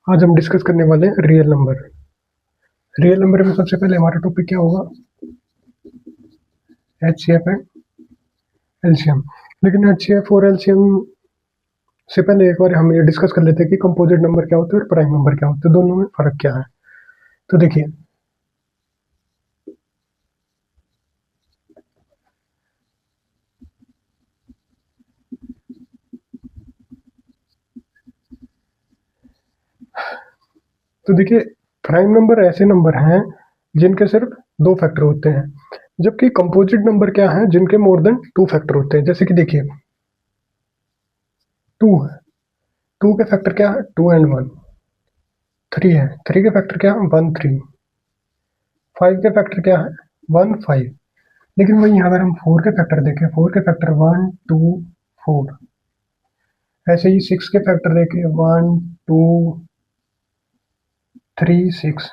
आज हम डिस्कस करने वाले हैं रियल नंबर। रियल नंबर में सबसे पहले हमारा टॉपिक क्या होगा? HCF and LCM. लेकिन एचसीएफ और एलसीएम से पहले एक बार हम ये डिस्कस कर लेते हैं कि कंपोजिट नंबर क्या होते हैं और प्राइम नंबर क्या होते हैं, दोनों में फर्क क्या है। तो देखिए, प्राइम नंबर ऐसे नंबर हैं जिनके सिर्फ दो फैक्टर होते हैं, जबकि कंपोजिट नंबर क्या है जिनके मोर देन टू फैक्टर होते हैं। जैसे कि देखिए, टू है, टू के फैक्टर क्या है? Two and one. थ्री है, थ्री के फैक्टर क्या है? One three. फाइव के फैक्टर क्या है? One five. लेकिन वहीं अगर हम फोर के फैक्टर देखें, फोर के फैक्टर वन टू फोर। ऐसे ही सिक्स के फैक्टर देखें, वन टू थ्री सिक्स।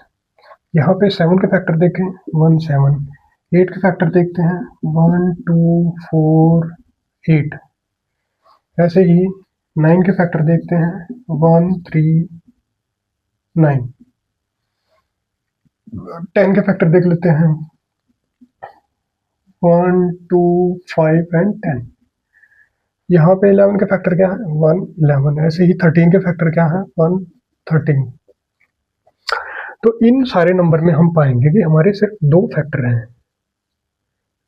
यहाँ पे सेवन के फैक्टर देखें, वन सेवन। एट के फैक्टर देखते हैं, वन टू फोर एट। ऐसे ही नाइन के फैक्टर देखते हैं, वन थ्री नाइन। टेन के फैक्टर देख लेते हैं, one two five and ten. यहाँ पे 11 के फैक्टर क्या है? वन 11। ऐसे ही 13 के फैक्टर क्या है? वन 13। तो इन सारे नंबर में हम पाएंगे कि हमारे सिर्फ दो फैक्टर हैं।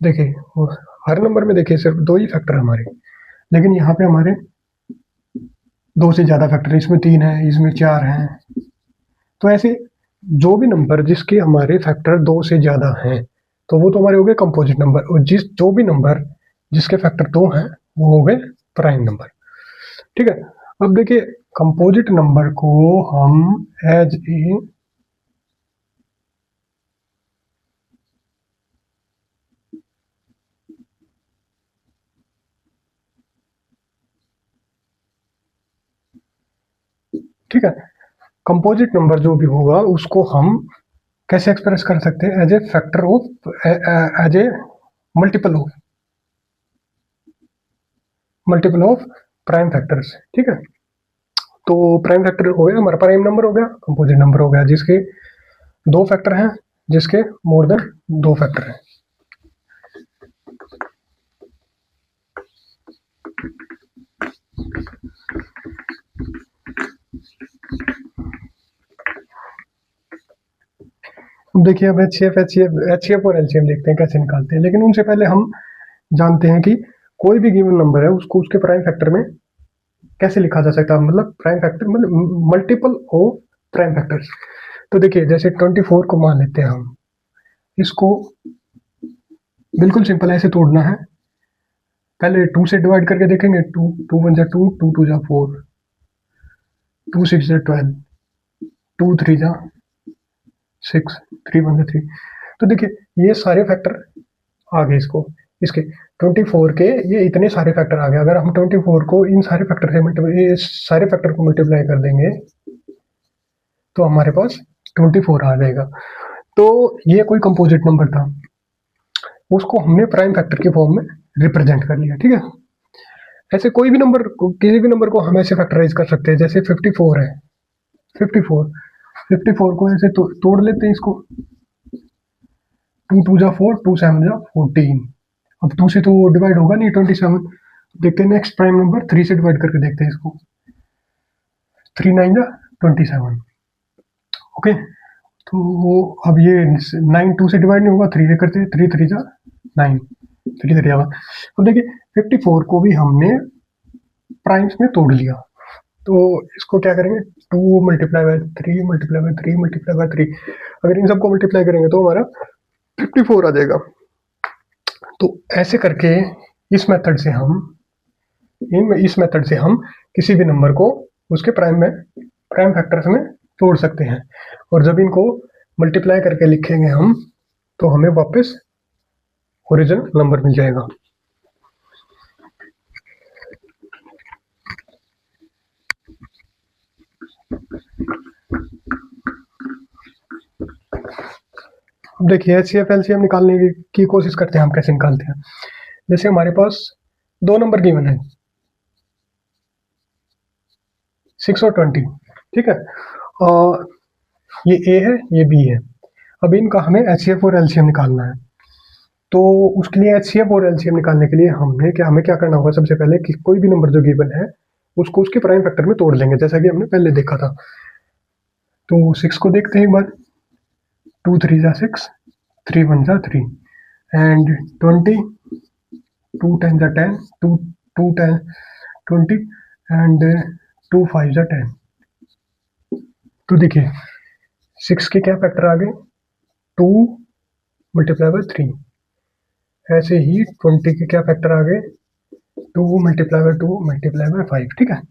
देखिए, हर नंबर में देखिए सिर्फ दो ही फैक्टर हमारे, लेकिन यहाँ पे हमारे दो से ज्यादा फैक्टर, इसमें तीन है, इसमें चार हैं। तो ऐसे जो भी नंबर जिसके हमारे फैक्टर दो से ज्यादा हैं, तो वो तो हमारे हो गए कंपोजिट नंबर। और जो भी नंबर जिसके फैक्टर दो हैं, वो हो गए प्राइम नंबर। ठीक है। अब देखिए, कंपोजिट नंबर को हम एज ए ठीक है, कंपोजिट नंबर जो भी होगा उसको हम कैसे एक्सप्रेस कर सकते हैं? As a factor of, as a multiple of prime factors. ठीक है। तो प्राइम फैक्टर हो गया हमारा, प्राइम नंबर हो गया, कंपोजिट नंबर हो गया जिसके दो फैक्टर हैं, जिसके मोर देन दो फैक्टर हैं। अब देखिए, अब एचसीएफ और एलसीएम देखते हैं कैसे निकालते हैं। लेकिन उनसे पहले हम जानते हैं कि कोई भी गिवन नंबर है उसको उसके प्राइम फैक्टर में कैसे लिखा जा सकता है। मतलब प्राइम फैक्टर मतलब मल्टीपल ऑफ प्राइम फैक्टर्स। तो देखिए, जैसे 24 को मान लेते हैं हम, इसको बिल्कुल सिंपल ऐसे तोड़ना है। पहले टू से डिवाइड करके देखेंगे, टू टू वन जा टू, टू टू जा फोर, टू सिक्स जा 12, टू थ्री जा सिक्स, थ्री वन जा थ्री। तो देखिए, ये सारे फैक्टर आ गए इसके 24 के, ये इतने सारे फैक्टर आ गए। अगर हम 24 को इन सारे फैक्टर से ये सारे फैक्टर को मल्टीप्लाई कर देंगे तो हमारे पास 24 आ जाएगा। तो ये कोई कंपोजिट नंबर था, उसको हमने प्राइम फैक्टर के फॉर्म में रिप्रेजेंट कर लिया। ठीक है। ऐसे कोई भी नंबर, किसी भी नंबर को हम ऐसे फैक्टराइज कर सकते हैं। जैसे 54 है, 54 को ऐसे तोड़ लेते हैं इसको, टू टू जा फोर, टू सेवन जा 14। अब टू से तो डिवाइड होगा नहीं 27। देखते हैं नेक्स्ट प्राइम नंबर, थ्री से डिवाइड करके देखते हैं इसको, थ्री नाइन जा 27। ओके। तो अब ये 9 टू से डिवाइड नहीं होगा, थ्री से करते हैं, थ्री थ्री जा 9, थ्री थ्री आवा। अब देखिए, 54 को भी हमने प्राइम्स में तोड़ लिया। तो इसको क्या करेंगे, to multiply by three multiply by three multiply by three. अगर इन सबको मल्टीप्लाई करेंगे तो हमारा 54 आ जाएगा। तो ऐसे करके इस मेथड से हम किसी भी नंबर को उसके प्राइम फैक्टर्स में तोड़ सकते हैं। और जब इनको मल्टीप्लाई करके लिखेंगे हम, तो हमें वापस ओरिजिनल नंबर मिल जाएगा। अब देखिए, एचसीएफ एलसीएम निकालने की कोशिश करते हैं हम। कैसे निकालते हैं? जैसे हमारे पास दो नंबर गिवन है, 6 और 20। ठीक है। ये ए है, ये बी है। अब इनका हमें एचसीएफ और एलसीएम निकालना है। तो उसके लिए एचसीएफ और एलसीएम निकालने के लिए हमें क्या करना होगा, सबसे पहले कि कोई भी नंबर जो गिवन है उसको उसके प्राइम फैक्टर में तोड़ लेंगे, जैसा कि हमने पहले देखा था। तो 6 को देखते हैं एक बार। 2 3 जा 6, 3 1 जा 3, एंड 20, 2 10 जा 10, 2 2 10 20, एंड 2 5 जा 10। तो देखिए 6 के क्या फैक्टर आ गए, 2 मल्टीप्लाई बाय 3। ऐसे ही 20 के क्या फैक्टर आ गए, 2 मल्टीप्लाई बाय 2 मल्टीप्लाई बाय 5। ठीक है,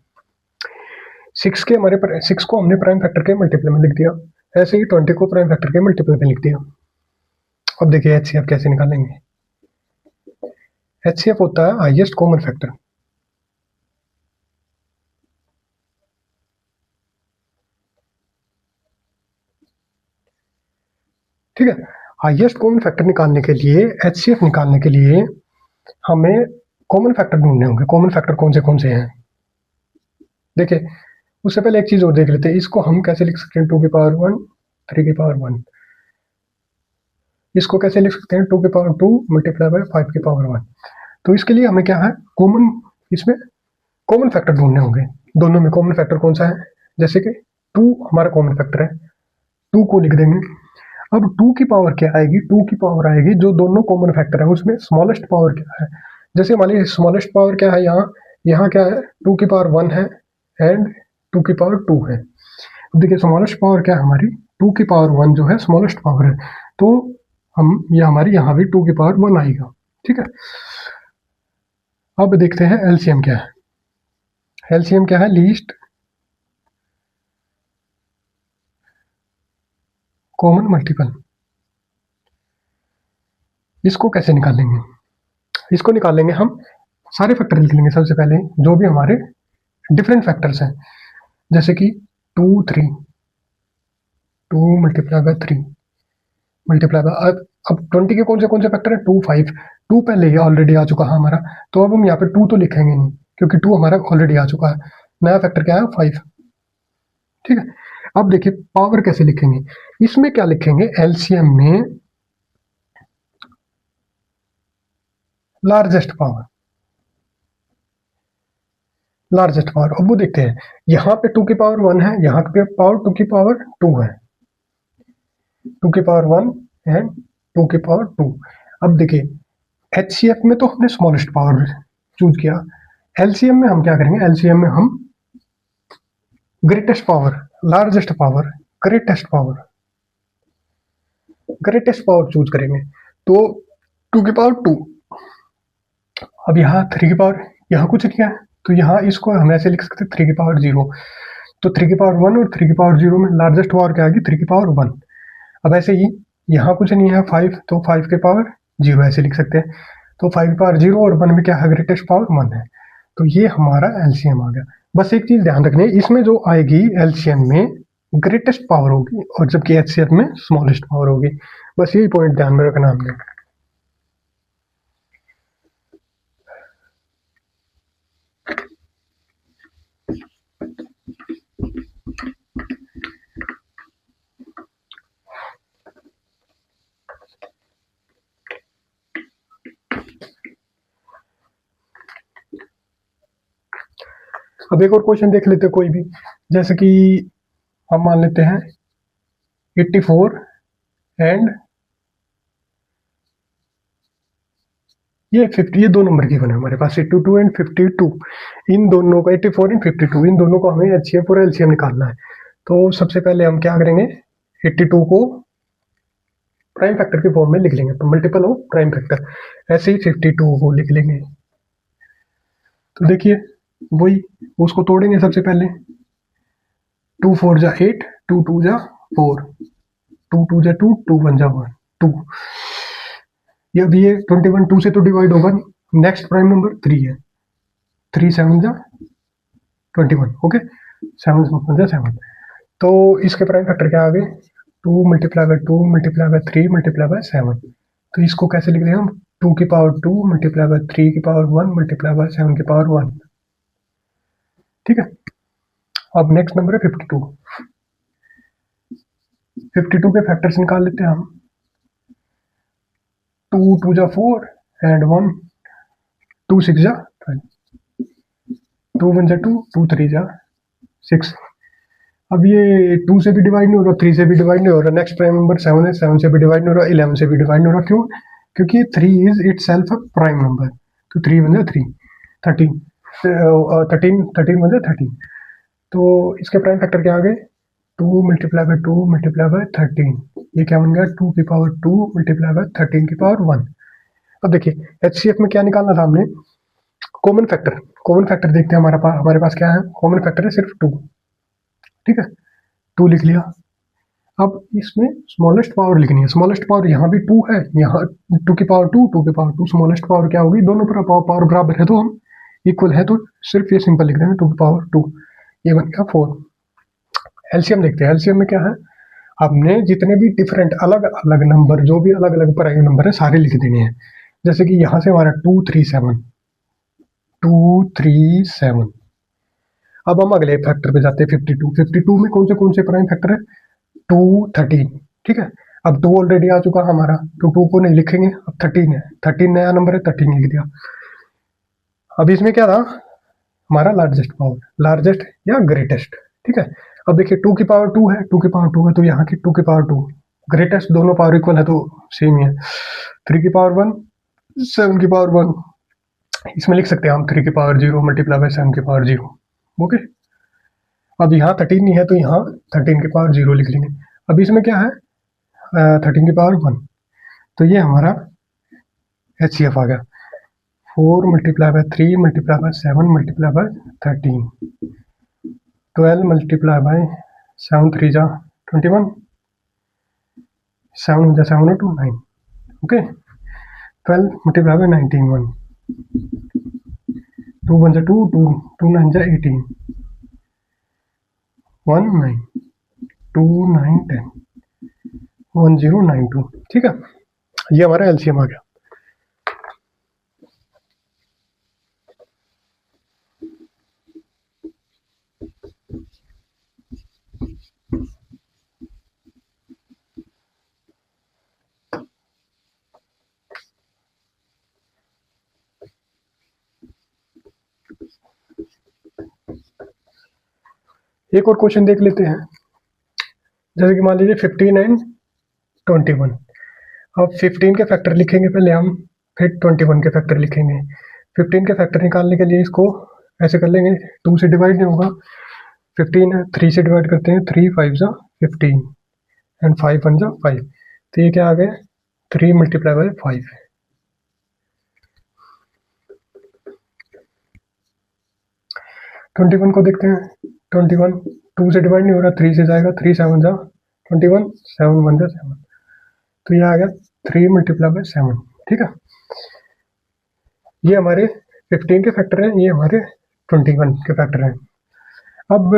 6 को हमने प्राइम फैक्टर के मल्टीप्लाई में लिख दिया, ऐसे ही 20 को प्राइम फैक्टर के मल्टीप्लाई में लिख दिया। अब देखिए एचसीएफ कैसे निकालेंगे। एचसीएफ होता है हाईएस्ट कॉमन फैक्टर। ठीक है, हाईएस्ट कॉमन फैक्टर निकालने के लिए, एचसीएफ निकालने के लिए हमें कॉमन फैक्टर ढूंढने होंगे। कॉमन फैक्टर कौन से हैं, देखिए उससे पहले एक चीज और देख लेते हैं, इसको हम कैसे लिख सकते हैं, 2 की पावर 1 3 की पावर 1। इसको कैसे लिख सकते हैं, 2 की पावर 2 मल्टीप्लाई बाय 5 की पावर 1। तो इसके लिए हमें क्या है, इसमें कॉमन फैक्टर ढूंढने होंगे। दोनों में कॉमन फैक्टर कौन सा है, जैसे कि 2 हमारा कॉमन फैक्टर है, 2 को लिख देंगे। अब 2 की पावर क्या आएगी, 2 की पावर आएगी जो दोनों कॉमन फैक्टर है उसमें स्मॉलेस्ट पावर क्या है। जैसे मान लीजिए स्मॉलेस्ट पावर क्या है, यहाँ क्या है, 2 की पावर 1 है एंड 2 की पावर 2 है। देखिए स्मॉलेस्ट पावर क्या है हमारी, 2 की पावर 1 जो है स्मॉलेस्ट पावर है, तो ये हमारी यहाँ भी 2 की पावर 1 आएगा। ठीक है, अब देखते हैं एलसीएम क्या है। एलसीएम क्या है, लीस्ट कॉमन मल्टीपल। इसको कैसे निकालेंगे, इसको निकालेंगे हम सारे फैक्टर लिख लेंगे सबसे पहले, जो भी हमारे डिफरेंट फैक्टर्स हैं, जैसे कि 2 3, 2 मल्टीप्लाई बाय 3 मल्टीप्लाई बाय, अब 20 के कौन से फैक्टर है, 2 5, 2 पहले ही ऑलरेडी आ चुका है हमारा, तो अब हम यहाँ पे 2 तो लिखेंगे नहीं क्योंकि 2 हमारा ऑलरेडी आ चुका है। नया फैक्टर क्या है, 5। ठीक है, अब देखिए पावर कैसे लिखेंगे, इसमें क्या लिखेंगे, एलसीएम में लार्जेस्ट पावर। अब वो देखते हैं, यहाँ पे 2 की पावर 1 है, यहाँ पे पावर 2 की पावर 2 है, 2 की पावर 1 एंड 2 की पावर 2। अब देखिए एचसीएफ में तो हमने स्मॉलेस्ट पावर चूज किया, एलसीएम में हम क्या करेंगे, एलसीएम में हम greatest power, largest power, greatest power choose करेंगे। तो 2 की पावर 2, अब यहाँ 3 की पावर, यहाँ कुछ नहीं है तो यहाँ इसको हम ऐसे लिख सकते हैं 3 की पावर 0। तो 3 की पावर 1 और 3 की पावर 0 में लार्जेस्ट पावर क्या आएगी, 3 की पावर 1। अब ऐसे ही यहाँ कुछ नहीं है 5, तो 5 की पावर 0 ऐसे लिख सकते हैं। तो 5 की पावर 0 और 1 में क्या है, ग्रेटेस्ट पावर 1 है। तो ये हमारा एलसीएम आ गया। बस एक चीज ध्यान रखनी है, इसमें जो आएगी एलसीएम में ग्रेटेस्ट पावर होगी और जबकि एचसीएफ में स्मॉलेस्ट पावर होगी। बस यही पॉइंट ध्यान में रखना हमने। अब एक और क्वेश्चन देख लेते हैं कोई भी, जैसे कि हम मान लेते हैं 84 एंड ये 50, ये दो नंबर की बने हमारे पास 82 एंड 52। इन दोनों को 84 एंड 52, इन दोनों को हमें एचसीएफ और एलसीएम निकालना है। तो सबसे पहले हम क्या करेंगे, 82 को प्राइम फैक्टर के फॉर्म में लिख लेंगे, तो मल्टीपल ऑफ प्राइम फैक्टर, ऐसे ही 52 को लिख लेंगे। तो देखिए वही, उसको तोड़ेंगे सबसे पहले, 2 4 जा 8, 2 2 जा 4, 2 2 जा 2, 2 1 जा 1 2। ये भी है 21 2 से तो डिवाइड होगा नहीं। नेक्स्ट प्राइम नंबर 3 है, 3 7 जा 21, ओके, 7 1 जा 7। तो इसके प्राइम फैक्टर क्या आ गए, 2 multiply by 2 multiply by 3 multiply bye 7। तो इसको कैसे लिख दें हम, 2 की पावर 2 मल्टीप्लाई बाय 3 की पावर 1 मल्टीप्लाई बाय 7 की पावर 1। ठीक है, अब नेक्स्ट नंबर है 52। 52 के फैक्टर्स निकाल लेते हैं हम। 2 2 जा 4 एंड 1 2 6 जा 12, 2 1 जा 2 2 3 जा 6। अब ये 2 से भी डिवाइड नहीं हो रहा, 3 से भी डिवाइड नहीं हो रहा, नेक्स्ट प्राइम नंबर 7 है, 7 से भी डिवाइड नहीं हो रहा, 11 से भी डिवाइड नहीं हो रहा। क्यों? क्योंकि 3 is it self a prime number. तो 3 बन जाए 3 13 13 बन जाए 13। तो इसके प्राइम फैक्टर क्या आ गए? 2 मल्टीप्लाई बाय 2 मल्टीप्लाई बाय 13। ये क्या बन गया? 2 की पावर 2 मल्टीप्लाई बाय 13 की पावर 1। अब देखिए एचसीएफ में क्या निकालना था हमने? Common factor. कॉमन फैक्टर देखते हैं हमारे पास क्या है? कॉमन फैक्टर है सिर्फ 2। ठीक है, 2 लिख लिया। अब इसमें स्मॉलेस्ट पावर लिखनी है। स्मॉलेस्ट पावर यहाँ भी 2 है, यहाँ 2 की पावर 2 2 की पावर 2। स्मॉलेस्ट पावर क्या होगी? दोनों पर पावर बराबर है तो हम इक्वल है, तो सिर्फ ये सिंपल लिख देंगे 2 की पावर 2। ये बन गया 4। एलसीएम देखते हैं। एलसीएम में क्या है? हमने जितने भी डिफरेंट अलग अलग नंबर, जो भी अलग अलग प्राइम नंबर है, सारे लिख देने हैं। जैसे कि यहाँ से हमारा 237 237। अब हम अगले फैक्टर पे जाते हैं 52। 52 में कौन से प्राइम फैक्टर है? 2 13। ठीक है, अब 2 ऑलरेडी आ चुका हमारा, तो 2 को नहीं लिखेंगे। अब 13 है, 13 नया नंबर है, 13 लिख दिया। अब इसमें क्या था? हमारा लार्जेस्ट पावर, लार्जेस्ट या ग्रेटेस्ट। ठीक है, अब देखिए 2 की पावर 2 है, 2 की पावर 2 है, तो यहाँ की 2 की पावर 2, ग्रेटेस्ट दोनों पावर इक्वल है तो सेम ही है। 3 की पावर 1 7 की पावर 1। इसमें लिख सकते हैं हम 3 की पावर 0 मल्टीप्लाई बाय 7 की पावर 0। ओके, अब यहाँ 13 नहीं है तो यहाँ 13 की पावर 0 लिख लेंगे। अब इसमें क्या है? 13 की पावर 1। तो ये हमारा एचसीएफ आ गया। 4 multiply by 3 multiply bye 7 multiply by 13। 12 multiply by 7 3 जा 21, 7 जा 7 और 2 9। ओके, 12 मल्टीप्लाई बाय 19 1, 2 1 जा 2 2 2 9 जा 18, 1 9 2 9 10 1 0 9 2। ठीक है, ये हमारा एलसीएम आ गया। एक और क्वेश्चन देख लेते हैं। जैसे कि मान लीजिए 15 एंड 21। अब 15 के फैक्टर लिखेंगे पहले हम, फिर 21 के फैक्टर लिखेंगे। 15 के फैक्टर निकालने के लिए इसको ऐसे कर लेंगे, 2 से डिवाइड नहीं होगा। 15 है, 3 से डिवाइड करते हैं, 3 5 जा 15 एंड 5 1 जा 5। तो ये क्या आ गया? 3 मल्टीप्लाई बाय 5। 21 को देखते हैं। 21 2 से डिवाइड नहीं हो रहा, 3 से जाएगा, 3 7 जा 21 7 1 जा 7। तो ये आ गया 3 मल्टीप्लाई बाय 7। ठीक है, ये हमारे 15 के फैक्टर हैं, ये हमारे 21 के फैक्टर हैं। अब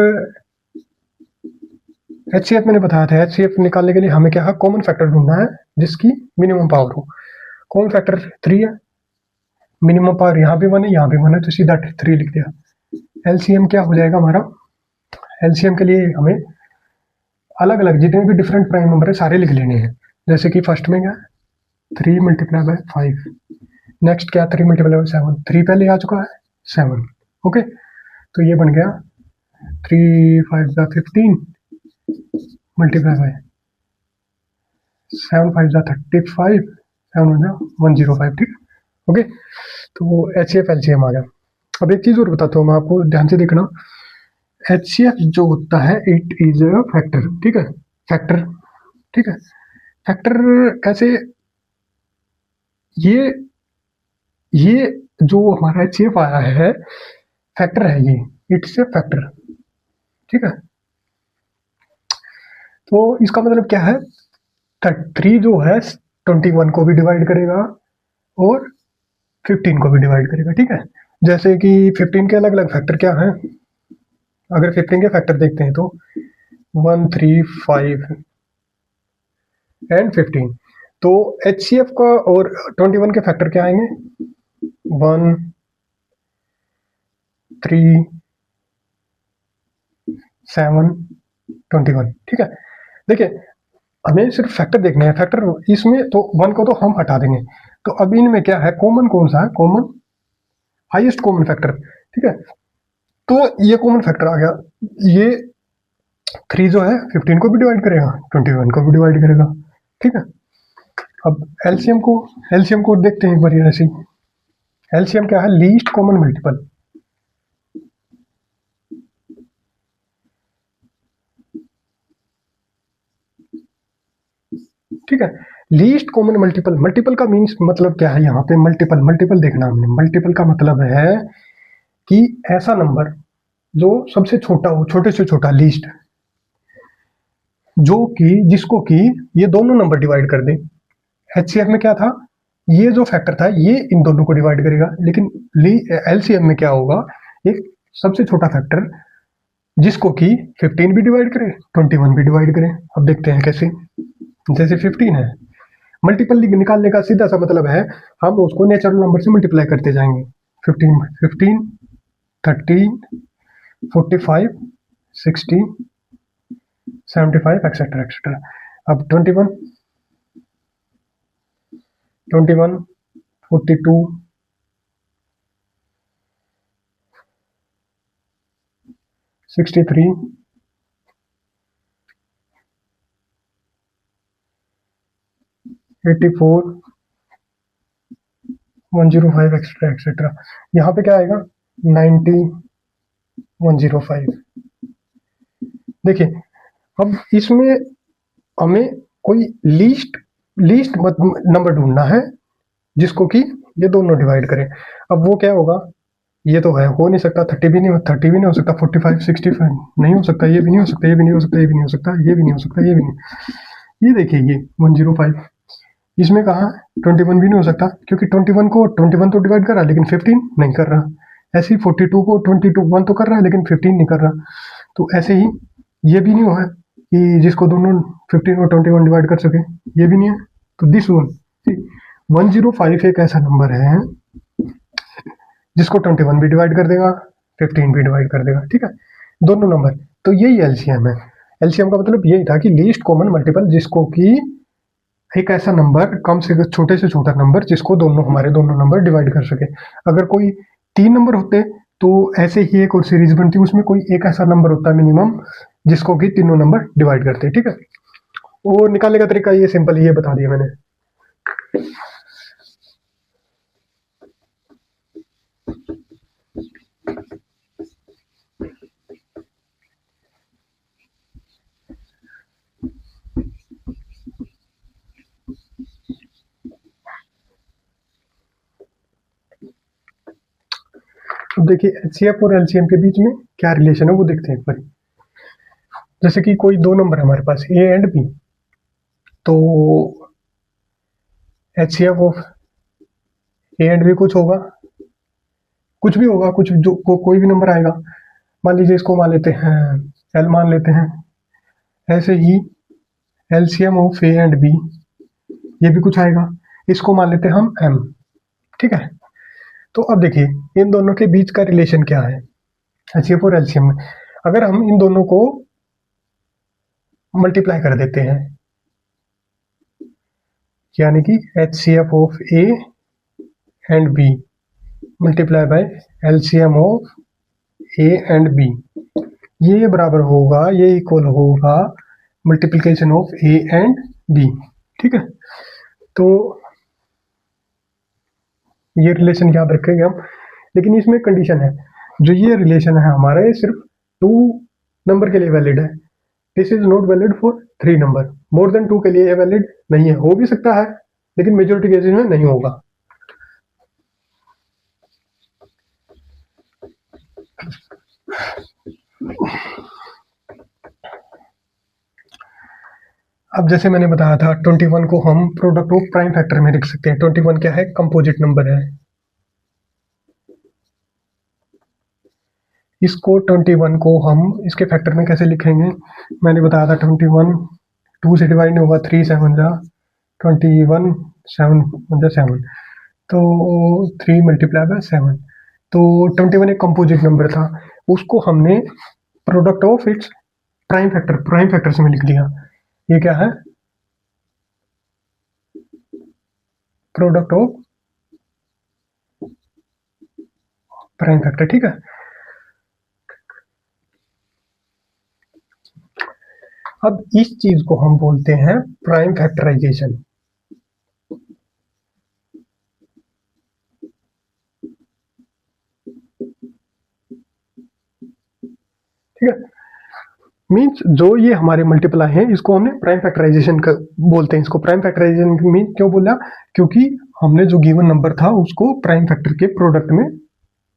एचसीएफ मैंने बताया था, एचसीएफ निकालने के लिए हमें क्या है? कॉमन फैक्टर ढूंढना है जिसकी मिनिमम पावर हो। कॉमन फैक्टर 3 है, मिनिमम पावर यहाँ भी 1 है, यहाँ भी 1 है, तो सीधा 3 लिख दिया। एलसीएम क्या हो जाएगा हमारा? एलसीएम के लिए हमें अलग अलग जितने भी डिफरेंट प्राइम नंबर है सारे लिख लेने हैं। जैसे कि फर्स्ट में क्या? 3 मल्टीप्लाई बाय 5। नेक्स्ट क्या? 3 मल्टीप्लाई बाय 7। 3 पहले आ चुका है, 7। ओके, तो ये बन गया 3 5 जा 15 मल्टीप्लाई बाय 7 5 जा 35 7 1 जा 105। ठीक है, ओके, तो एचसीएफ एलसीएम आ गया। अब एक चीज़ और बताता हूँ मैं आपको, ध्यान से देखना। एचसीएफ जो होता है इट इज अ फैक्टर। ठीक है, फैक्टर। ठीक है, फैक्टर कैसे? ये जो हमारा एचसीएफ आया है फैक्टर है, ये इट्स ए फैक्टर। ठीक है, तो इसका मतलब क्या है? 3 जो है 21 को भी डिवाइड करेगा और 15 को भी डिवाइड करेगा। ठीक है, जैसे कि 15 के अलग अलग फैक्टर क्या हैं? अगर 15 के फैक्टर देखते हैं तो 1 3 5 एंड 15। तो एचसीएफ का और 21 के फैक्टर क्या आएंगे? 1 3 7 21। ठीक है, देखिए हमें सिर्फ फैक्टर देखने हैं, फैक्टर इसमें तो 1 को तो हम हटा देंगे। तो अब इनमें क्या है, कॉमन कौन सा है, कॉमन हाईएस्ट कॉमन फैक्टर, ठीक है। तो ये कॉमन फैक्टर आ गया, ये 3 जो है 15 को भी डिवाइड करेगा, 21 को भी डिवाइड करेगा, ठीक है। अब एलसीएम को देखते हैं एक बार ऐसे ही। एलसीएम क्या है, लीस्ट कॉमन मल्टीपल, ठीक है। लीस्ट कॉमन मल्टीपल, मल्टीपल का मीन्स मतलब क्या है, यहाँ पे मल्टीपल, मल्टीपल देखना हमने, मल्टीपल का मतलब है कि ऐसा नंबर जो सबसे छोटा हो, छोटे से छोटा, लीस्ट, जो कि जिसको कि ये दोनों नंबर डिवाइड कर दे। एचसीएफ में क्या था, ये जो फैक्टर था ये इन दोनों को डिवाइड करेगा, लेकिन एलसीएम में क्या होगा, एक सबसे छोटा फैक्टर जिसको कि 15 भी डिवाइड करे, 21 भी डिवाइड करे। अब देखते हैं कैसे। जैसे 15 है, मल्टीपल निकालने का सीधा सा मतलब है, हम उसको नेचुरल नंबर से मल्टीप्लाई करते जाएंगे। 15, 13, 45, 60, 75 एक्सेट्रा एक्सेट्रा। अब 21, 42, 63, 84, 105 एक्सेट्रा एक्सेट्रा। यहाँ पे क्या आएगा, 90, 105। देखिए अब इसमें हमें कोई लीस्ट नंबर ढूंढना है जिसको कि ये दोनों डिवाइड करें। अब वो क्या होगा, ये तो है, हो नहीं सकता, 30 भी नहीं हो सकता, 45, 65 नहीं हो सकता, ये भी नहीं हो सकता, ये भी नहीं हो सकता, ये भी नहीं हो सकता, ये भी नहीं हो सकता, ये भी नहीं। ये देखिए ये 105, इसमें कहा 21 भी नहीं हो सकता, क्योंकि 21 तो डिवाइड कर रहा है लेकिन 15 नहीं कर रहा। ऐसे ही 42 को 1 तो कर रहा है लेकिन 15 नहीं कर रहा। तो ऐसे ही ये भी नहीं हुआ है कि जिसको दोनों 15 और 21 डिवाइड कर सके, ये भी नहीं है। तो दिस 105 एक ऐसा नंबर है जिसको 21 भी डिवाइड कर देगा, 15 भी डिवाइड कर देगा, ठीक है, दोनों नंबर। तो यही एलसीएम है। एलसीएम का मतलब यही था कि लीस्ट कॉमन मल्टीपल, जिसको कि एक ऐसा नंबर, कम से छोटे से छोटा नंबर जिसको हमारे दोनों नंबर डिवाइड कर सके। अगर कोई 3 नंबर होते तो ऐसे ही एक और सीरीज बनती, उसमें कोई एक ऐसा नंबर होता है मिनिमम जिसको कि तीनों नंबर डिवाइड करते, ठीक है। वो निकालने का तरीका ये सिंपल, ये बता दिया मैंने। अब देखिए एचसीएफ और एलसीएम के बीच में क्या रिलेशन है वो देखते हैं एक बार। जैसे कि कोई दो नंबर है हमारे पास, ए एंड बी, तो HCF of A and B कुछ होगा, कुछ भी होगा, कुछ जो कोई भी नंबर आएगा। मान लीजिए इसको मान लेते हैं एल, मान लेते हैं। ऐसे ही LCM of A and B, ये भी कुछ आएगा, इसको मान लेते हैं हम एम, ठीक है। तो अब देखिए इन दोनों के बीच का रिलेशन क्या है एचसीएफ और एलसीएम में। अगर हम इन दोनों को मल्टीप्लाई कर देते हैं, यानी कि HCF of A and B multiply by LCM of A and B, ये बराबर होगा, ये इक्वल होगा multiplication of A and B, ठीक है। तो ये रिलेशन याद रखेंगे हम, लेकिन इसमें कंडीशन है, जो ये रिलेशन है हमारा ये सिर्फ 2 नंबर के लिए वैलिड है। This is not valid for 3 number, more than 2 के लिए ये वैलिड नहीं है। हो भी सकता है लेकिन मेजोरिटी केसेस में नहीं होगा। अब जैसे मैंने बताया था 21 को हम प्रोडक्ट ऑफ प्राइम फैक्टर में लिख सकते हैं। 21 क्या है, कंपोजिट नंबर है। इसको 21 को हम इसके फैक्टर में कैसे लिखेंगे, मैंने बताया था 21 2 से डिवाइड नहीं होगा, 3 7 जा 21, 7 जा 7, तो 3 मल्टीप्लाई बाय 7। तो 21 एक कंपोजिट नंबर था, उसको हमने product of its prime factor से में लिख दिया। ये क्या है, प्रोडक्ट ऑफ प्राइम फैक्टर। ठीक है, अब इस चीज को हम बोलते हैं प्राइम फैक्टराइजेशन। ठीक है, मीन्स जो ये हमारे मल्टीप्लाई हैं इसको हमने प्राइम फैक्टराइजेशन बोलते हैं। इसको प्राइम फैक्टराइजेशन मीन क्यों बोला, क्योंकि हमने जो गिवन नंबर था उसको प्राइम फैक्टर के प्रोडक्ट में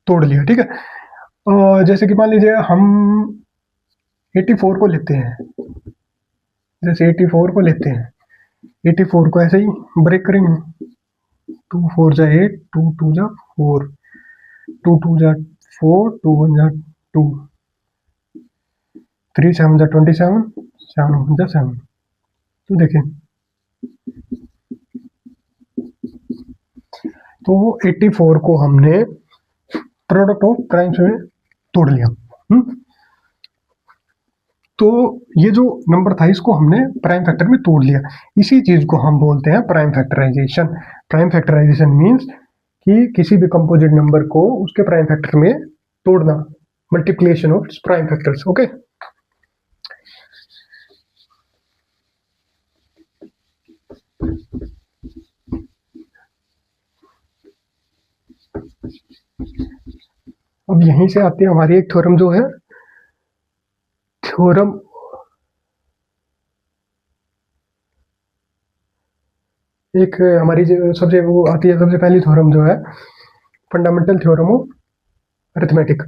तोड़ लिया। ठीक है, जैसे कि मान लीजिए हम 84 को लेते हैं, जैसे 84 को लेते हैं, 84 को ऐसे ही ब्रेक करेंगे, 2 4 जा 8, 2 2 जा 4, 2 2 जा 4, 2 1 जा 2, 3 7 जा 27, 7 1 जा 7। तो देखिए, तो 84 को हमने प्रोडक्ट ऑफ प्राइम्स में तोड़ लिया। तो ये जो नंबर था इसको हमने प्राइम फैक्टर में तोड़ लिया। इसी चीज को हम बोलते हैं prime factorization. Prime factorization means कि किसी भी कंपोजिट नंबर को उसके प्राइम फैक्टर में तोड़ना, multiplication of prime factors. Okay, अब यहीं से आती है हमारी एक थ्योरम जो है, थ्योरम एक हमारी जो सबसे वो आती है, सबसे पहली थ्योरम जो है फंडामेंटल थ्योरम ऑफ अरिथमेटिक।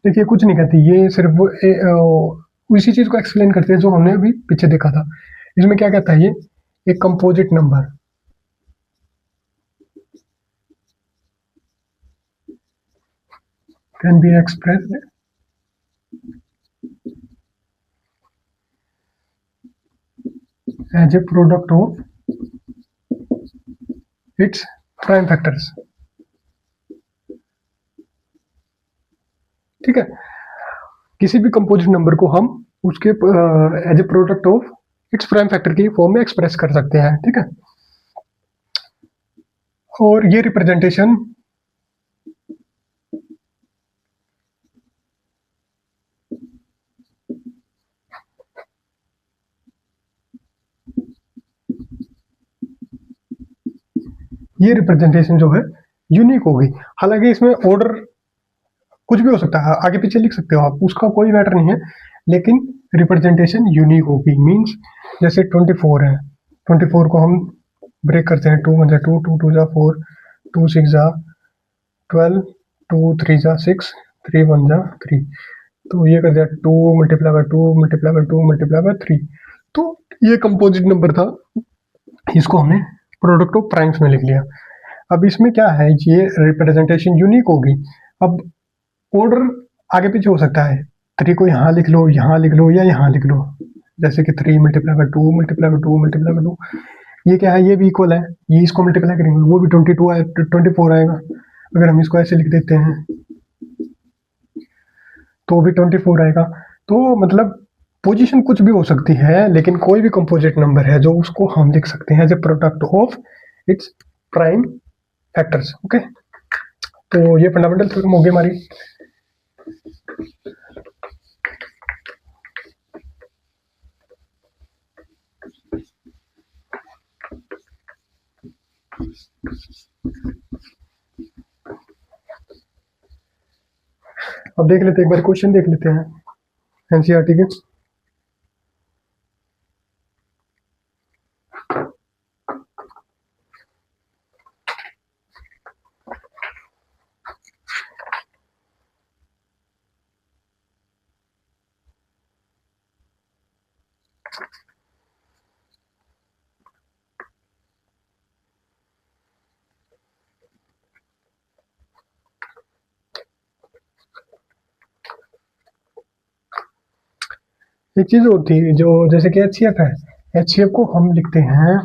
देखिए कुछ नहीं कहती, ये सिर्फ उसी चीज को एक्सप्लेन करते हैं जो हमने अभी पीछे देखा था। इसमें क्या कहता है, ये एक composite number can be expressed as a product of its prime factors. ठीक है, किसी भी कंपोजिट नंबर को हम उसके as a product of its prime factor की फॉर्म में एक्सप्रेस कर सकते हैं। ठीक है, और ये रिप्रेजेंटेशन जो है यूनिक होगी। हालांकि इसमें ऑर्डर कुछ भी हो सकता है, आगे पीछे लिख सकते हो आप, उसका कोई मैटर नहीं है, लेकिन रिप्रेजेंटेशन यूनिक होगी। मींस जैसे 24 है, 24 को हम ब्रेक करते हैं, 2 1 जा 2, 2 2 जा 4, 2 6 जा 12, 2 3 जा 6, 3 1 जा 3। तो ये कर दिया 2 multiply by 2 multiply by 2 multiply by 3। तो ये कंपोजिट नंबर था, इसको हमने प्रोडक्ट ऑफ प्राइम्स में लिख लिया। अब इसमें क्या है, ये रिप्रेजेंटेशन यूनिक होगी। अब ऑर्डर आगे पीछे हो सकता है, 3 को यहाँ लिख लो, यहाँ लिख लो, या यहाँ लिख लो, जैसे कि 3 multiply by 2 multiply by 2 multiply by 2। ये क्या है, ये भी इक्वल है, ये इसको मल्टीप्लाई करेंगे वो भी 22 आए, 24 आएगा। अगर हम इसको ऐसे लिख देते हैं तो भी 24 आएगा। तो मतलब पोजीशन कुछ भी हो सकती है, लेकिन कोई भी कंपोजिट नंबर है जो उसको हम लिख सकते हैं as a product of its prime factors. Okay, तो ये फंडामेंटल थ्योरम होगी हमारी। अब देख लेते हैं, एक बार क्वेश्चन देख लेते हैं एनसीईआरटी के। एक चीज होती है जो जैसे कि एचसीएफ है, एचसीएफ को हम लिखते हैं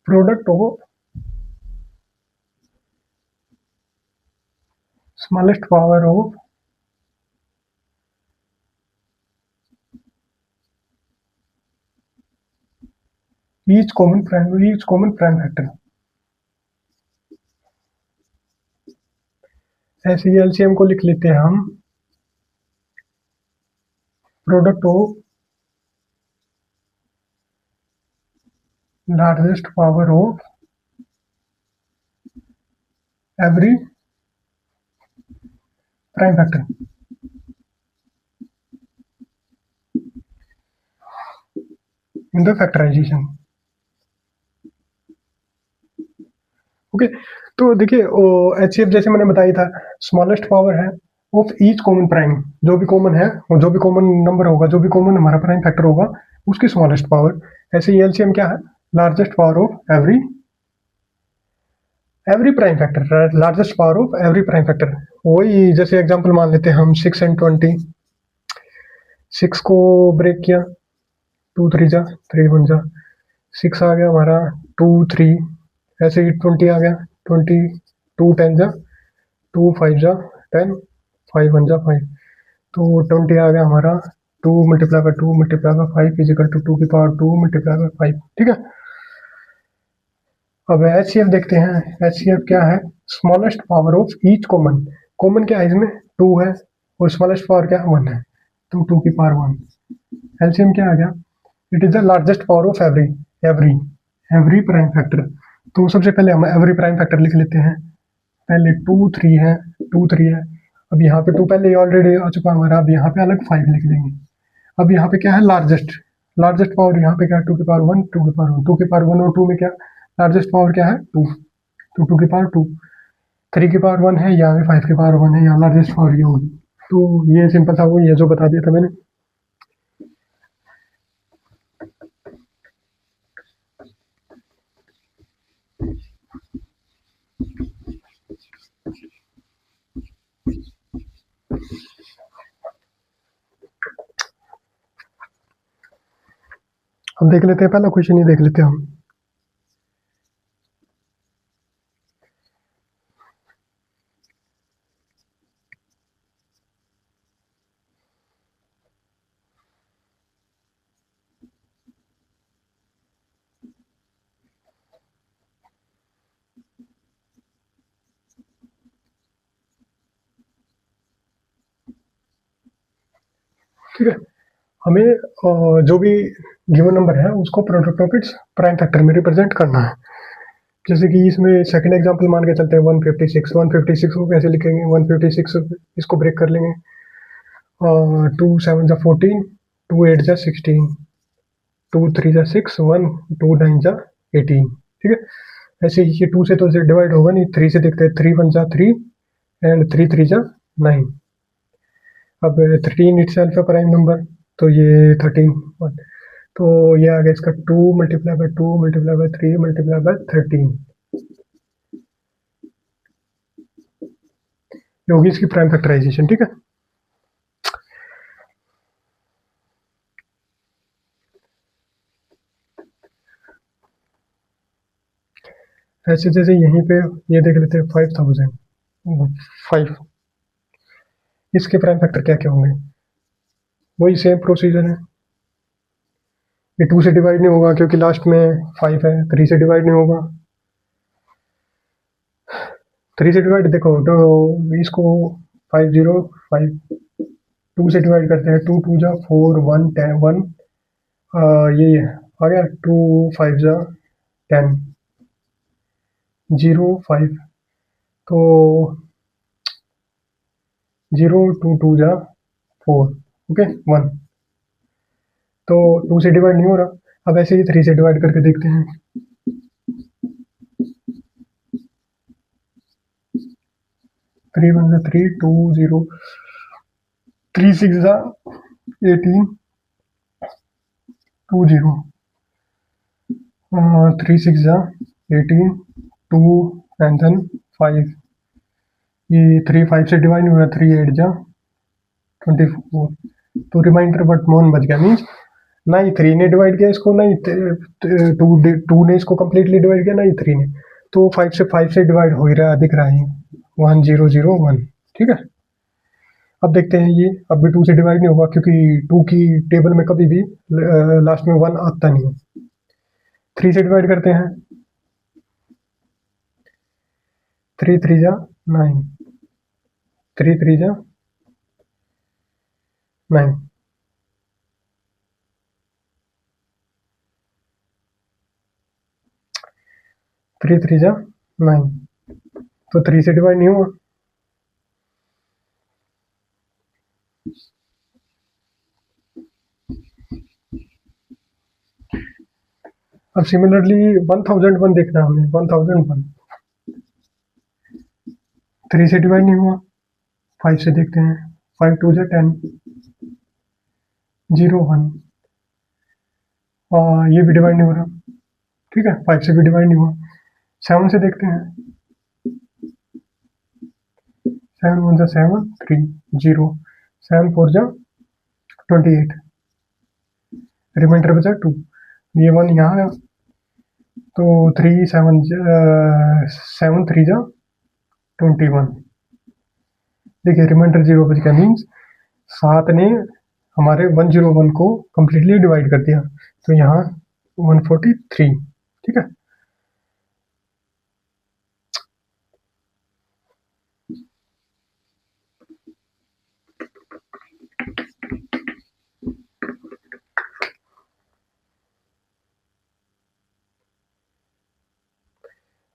product of smallest power of each common prime factor. ऐसे ही एलसीएम को लिख लेते हैं हम product of largest power of every prime factor. In the factorization. Okay, तो देखिए एचसीएफ जैसे मैंने बताया था स्मॉलेस्ट पावर है ऑफ ईच कॉमन प्राइम, जो भी कॉमन है और जो भी कॉमन नंबर होगा, जो भी कॉमन हमारा प्राइम फैक्टर होगा उसकी स्मॉलेस्ट पावर। ऐसे ही एलसीएम क्या है, largest power of every prime factor, largest power of every prime factor. वही जैसे एग्जांपल मान लेते हैं हम 6 and 20, 6 को ब्रेक किया, 2 3 जा 3 1 जा 6 आ गया हमारा 2 3। ऐसे ही 20 आ गया 20, 2 10 जा 2 5 जा 10, 5 1 जा 5। तो 20 आ गया हमारा 2 multiply by 2 multiply by 5 is equal to 2 की पावर 2 मल्टीप्लाई बाय 5। ठीक है, अब एचसीएफ देखते हैं। एचसीएफ क्या है, smallest power of each common. Common क्या है इसमें 2 है और स्मॉलेस्ट पावर क्या है 1 है, तो 2 की पावर 1। एलसीएम क्या आ गया, it is the largest power of every prime factor. तो सबसे पहले हम एवरी प्राइम फैक्टर लिख लेते हैं। पहले 2 3 है, 2 3 है। अब यहाँ पे 2 पहले ऑलरेडी आ चुका हमारा, अब यहाँ पे अलग 5 लिख देंगे। अब यहाँ पे क्या है, लार्जेस्ट पावर यहाँ पे क्या है 2 की पावर 1, 2 की पावर 1, 2 की पावर 1 और 2 में क्या लार्जेस्ट पावर क्या है 2, तो 2 की पावर 2। 3 की पावर 1 है, यहाँ पे 5 की पावर 1 है, यहाँ लार्जेस्ट पावर ये होगी। तो ये सिंपल था, वो ये जो बता दिया था मैंने। हम देख लेते हैं, पहला क्वेश्चन ही देख लेते हैं हम। ठीक है, हमें जो भी गिवन नंबर है उसको product of its prime factor में रिप्रेजेंट करना है। जैसे कि इसमें सेकंड एग्जांपल मान के चलते हैं 156 को कैसे लिखेंगे, 156 इसको ब्रेक कर लेंगे। 2 7 जा 14, 2 8 जा 16, 2 3 जा 6, 1 2 9 जा 18। ठीक है, ऐसे ये 2 से तो डिवाइड होगा नहीं, 3 से देखते हैं, 3 1 जा 3 एंड 3 3 जा 9। अब 13 इटसेल्फ है प्राइम नंबर, तो ये 13 1, तो ये आ गया इसका 2 multiply by 2 multiply by 3 multiply bye 13, ये होगी इसकी प्राइम फैक्टराइजेशन। ठीक है, ऐसे जैसे यहीं पे ये देख लेते हैं 5005, इसके प्राइम फैक्टर क्या क्या होंगे, वही सेम प्रोसीजर है। ये 2 से डिवाइड नहीं होगा क्योंकि लास्ट में 5 है, 3 से डिवाइड नहीं होगा। 3 से डिवाइड देखो तो इसको 505 2 से डिवाइड करते हैं, 2 2 जा 4 1 10 1, ये आ गया 2 5 जा 10 0 5, तो 0 2 2 जा 4, ओके 1, तो 2 से डिवाइड नहीं हो रहा। अब ऐसे ही 3 से डिवाइड करके देखते हैं। 3 1 जा 3, 2 0, 3 6 जा 18, 2 0, 3 6 जा 18, 2 एंड देन 5, ये 3 5 से डिवाइड नहीं हुआ, 3 8 जा 24, तो रिमाइंडर बट मोन बच गया। मीन्स ना ही 3 ने डिवाइड किया इसको, ना ही 2 ने इसको कम्प्लीटली डिवाइड किया, ना ही 3 ने, तो 5 से डिवाइड हो ही रहा दिख रहा है 1 0 0 1। ठीक है। अब देखते हैं ये अब भी 2 से डिवाइड नहीं होगा, क्योंकि 2 की टेबल में कभी भी लास्ट में 1 आता नहीं है। 3 से डिवाइड करते हैं, 3 3 जा 9, 3 3 जा 9, 3 3 जा 9, तो 3 से डिवाइड नहीं हुआ। अब सिमिलरली 1001 देखना है हमें, 1001 3 से डिवाइड नहीं हुआ। 5 से देखते हैं, 5 2 जा 10, 0 1, ये भी डिवाइड नहीं हो रहा, ठीक है। 5 से भी डिवाइड नहीं हुआ। 7 से देखते हैं, 7 1 जा 7, 3 0, 7 4 जा 28, रिमाइंडर बचा 2, ये 1 यहाँ आया, तो 3 7 7 3 जा 21। देखिए रिमाइंडर 0 बच गया, मीन्स 7 ने हमारे 101 को कम्प्लीटली डिवाइड कर दिया, तो यहाँ 143, ठीक है।